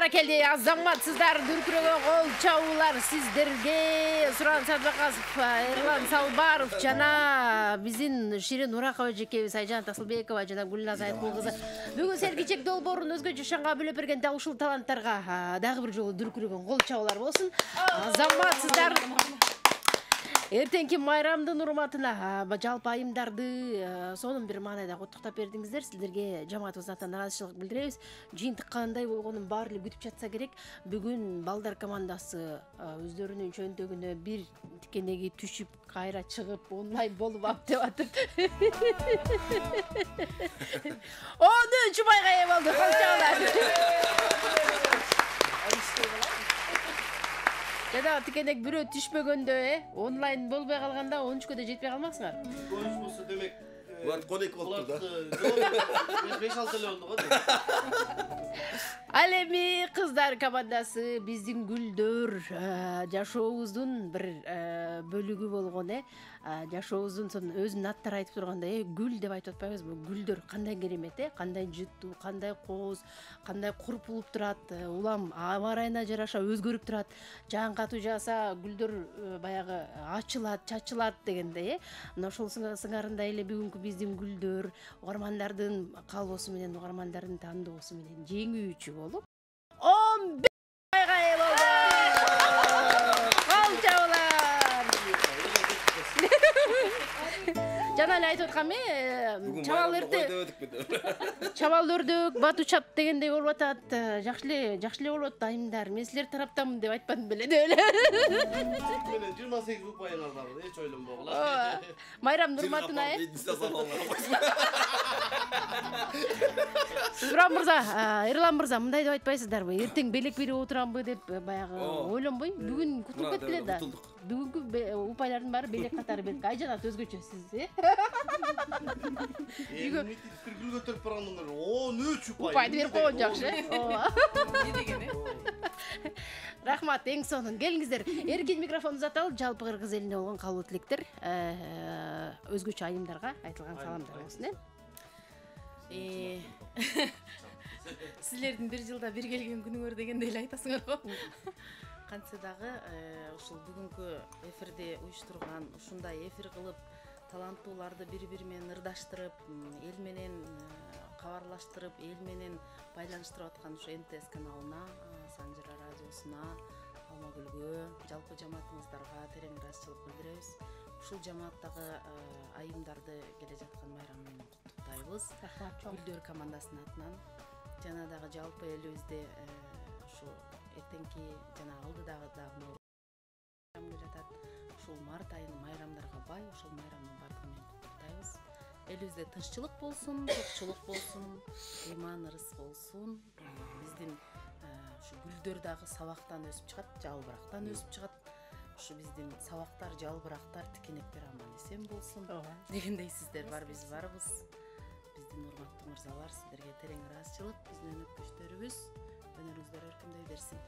баракелди, азаматсыздар, дүркүрөгөн кол чабуулар сиздерге. Суран Садбакасов, Эрлан Салбаров жана биздин Ширин Уракова жекебиз, Айжан Тасылбекова жана Гүлназ Айткул кызы. Бүгүн Сергичек долбоорун өзгөчө шаңга бөлөп берген дал ушул таланттарга дагы бир жолу дүркүрөгөн кол чабуулар болсун. Азаматсыздар. Эртеңки майрамдын урматына жалпы айымдарды сонун бир маанайда куттуктап бердиңиздер. Сиздерге жамаатыбыздын атынан ыраазычылык билдиребиз. Жыйынтык кандай болгонун баары күтүп жатса керек. Бүгүн балдар командасы өздөрүнүн чөнтөгүнө бир тикенеги түшүп, кайра чыгып, онлайн болуп ап деп атып. 13 байга ээ болду, колчоолар. Жада тикенек бирөө түшпөгөндө, онлайн болбой калганда 13-кө да жетпей калмаксыңар. Болушу демек, Булар конек болуптур да. 5-6 эле болду го. Ал эми кыздар командасы биздин Гүлдөр жашообуздун бир бөлүгү болгон, жашообуздун өзүнүн аттары айтып тургандай, гүл деп айтып атпайбызбы? Гүлдөр кандай керемет, кандай жыттуу, кандай кооз, кандай курпулуп турат, улам аба ырайына жараша өзгөрүп турат. Жаан катуу жааса гүлдөр баягы ачылат, чачылат дегендей, мына ошол сыңарындай эле бүгүнкү биздин Гүлдөр угармандардын калоосу менен, угармандардын тандоосу менен жеңүүчү болуп 15 байга ээ болду. Колчоолар. Жана эле айтып аткам, чабал өрдөк, бату чап дегендей болуп атат. Жакшы эле болуп атат айымдар. Мен силер тараптамын деп айтпадым беле деп эле. Менен 28 упайыңар бар, эч ойлонбогула. Майрамдын урматына Суран мырза, Эрлан мырза, мындай деп айтпайсыздарбы? Эртең белек берип отурамбы деп баягы ойлонбой, бүгүн кутулуп кеткиле да. Бүгүнкү упайлардын баары белек катары берик. Айжан ата өзгөчө сиз, Бүгүн гүл көтөрүп баргандыр. 13 упай. Упайды берип койгон жакшы. Рахмат, эң сонун. Келиңиздер. Эркин микрофон узаталы, жалпы кыргыз элине болгон калуу тилектер өзгөчө айымдарга айтылган саламдар болсун, Силердин бир жылда бир келген күнүңөр дегендей эле айтасыңар го. Кантсе дагы ушул бүгүнкү эфирде уюштурган ушундай эфир кылып таланттууларды бири-бири менен ырдаштырып, эл менен кабарлаштырып, эл менен байланыштырып аткан ушу МТС каналына, Санжыра радиосуна, Алмагүлгө, жалпы жамаатыңыздарга терең ыраазычылык билдиребиз. Ушул жамааттагы айымдарды келе жаткан майрам менен куттуктайбыз. Гүлдөр командасынын атынан жана дагы жалпы элибизде ушу эртеңки жана алдыдагы майрам келе жатат. Ушул март айынын майрамдарга бай, ушул майрамдын бардыгы менен куттуктайбыз. Элибизде тынччылык болсун, жокчулук болсун, ыйман ырыс болсун. Биздин ушу гүлдөр дагы сабактан өсүп чыгат, жалбырактан өсүп чыгат. Ушу биздин сабактар, жалбырактар, тикенектер аман эсен болсун дегендей сиздер бар, биз барбыз. Биздин урматтуу мырзалар, сиздерге терең ыраазычылык, биздин өнөктөштөрүбүз өнөрүңүздөр өркүндөй берсин.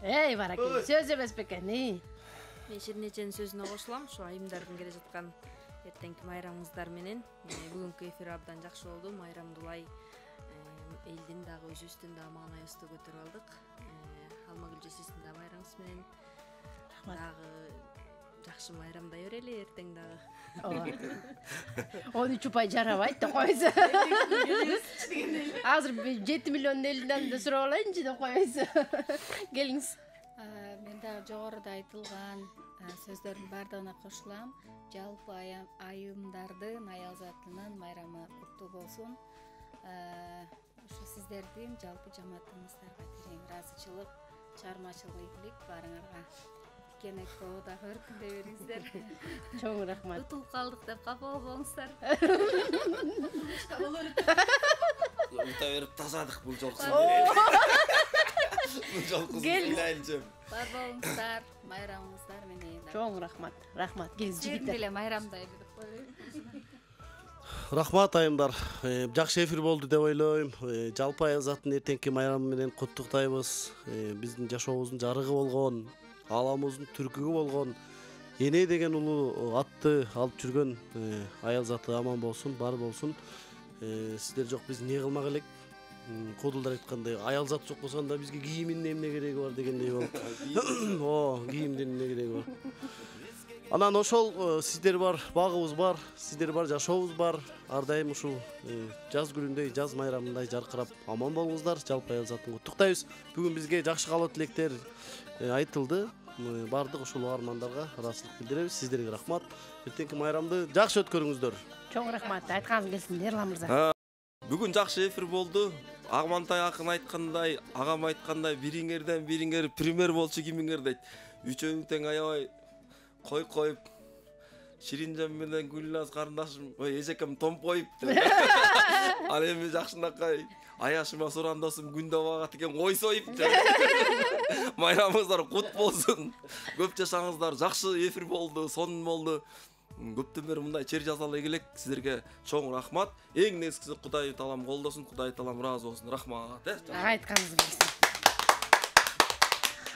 Эй, баракелде, сөз эмес бекен. Мен Ширинеченин сөзүнө кошулам. Ушу айымдардын келе жаткан эртеңки майрамыңыздар менен бүгүнкү эфир абдан жакшы болду. Майрамдуулай элдин дагы өзүбүздүн да маанайыбызды көтөрүп алдык. Алмагүл сиздин да майрамыңыз менен дагы жакшы майрамдай берели эртең дагы. 13 упай жарабайт деп койсо. Азыр 7 миллион элден да сурап алайынчы деп койсо. Келиңиз. Мен дагы жогоруда айтылган сөздөрдүн баардыгына кошулам. Жалпы айымдардын аялзатынын майрамы куттуу болсун. Ушу сиздердин жалпы жамаатыңыздарга терең ыраазычылык, чыгармачылык ийгилик баарыңарга. Тикенек болуп дагы өркүндөй бериңиздер. Чоң рахмат. Утулуп калдык деп капа болбоңуздар. Ута берип тазадык бул жолку. Бул жолку билайынчы. Бар болуңуздар, майрамыңыздар менен. Чоң рахмат. Рахмат. Келиңиз жигиттер. Эле майрамдайды деп коеюн. Рахмат айымдар. Жакшы эфир болду деп ойлойм. Жалпы аялзаттын эртеңки майрамы менен куттуктайбыз. Биздин жашообуздун жарыгы болгон, ааламыбыздын түркүгү болгон эне деген улуу атты алып жүргөн аялзаты аман болсун, бар болсун. Сиздер жок биз эмне кылмак элек? Кодулдар айткандай аял зат жок болсондо бизге кийимдин эмне кереги бар дегендей болуп. Кийимдин эмне кереги бар. Анан ошол сиздер бар, багыбыз бар, сиздер бар, жашообуз бар. Ар дайым ушул жаз күнүндөй, жаз майрамындай жаркырап аман болуңуздар. Жалпы аял затын куттуктайбыз. Бүгүн бизге жакшы каалоо тилектер айтылды. Бардык ушул армандарга ыраазычылык билдиребиз. Сиздерге рахмат. Эртеңки майрамды жакшы өткөрүңүздөр. Чоң рахмат. Айтканыңыз келсин, Эрлан мырза. Бүгүн жакшы эфир болду. Агмантай акын айткандай, агам айткандай, бириңерден бириңер пример болчу кимиңер дейт. Үчөөңү тең аябай коюп Ширинжан менен Гүлназ карындашым, эжекем томпоюп. Ал эми жакшынакай аяшыма сурандасым Күндабага тикен кой союп. Майрамыңыздар кут болсун. Көп жашаңыздар. Жакшы эфир болду, сонун болду. Көптөн бери мындай чер жазалай келек. Сиздерге чоң рахмат. Эң негизгиси Кудай таалам колдосун, Кудай таалам ыраазы болсун. Рахмат. Айтканыңыз келсин.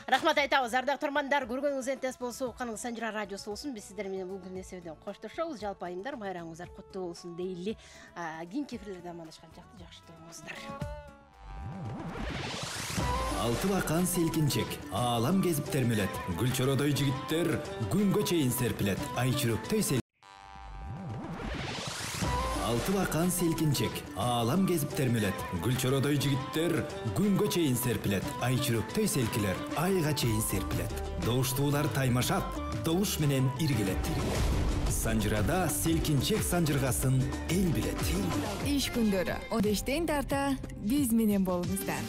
Рахмат айтабыз. Ардактуу көрмандар, көргөнүңүз энтес болсо, укканыңыз Санжира радиосу болсун. Биз сиздер менен бул күн эсебинен коштошобуз. Жалпы айымдар, майрамыңыздар куттуу болсун дейли. Кийинки эфирлерде амандашканча жакшы туруңуздар. Алты бакан селкинчек, аалам кезип термелет. Гүлчородой жигиттер күнгө чейин серпилет. Айчүрөктөй Алты бакан селкинчек, аалам кезип термелет. Гүлчородой жигиттер күнгө чейин серпилет. Айчүрөктөй селкилер, айга чейин серпилет. Добуштуулар таймашат, добуш менен иргилет. Санжырада селкинчек санжыргасын эл билет. Иш күндөрү 15-тен тарта биз менен болуңуздар.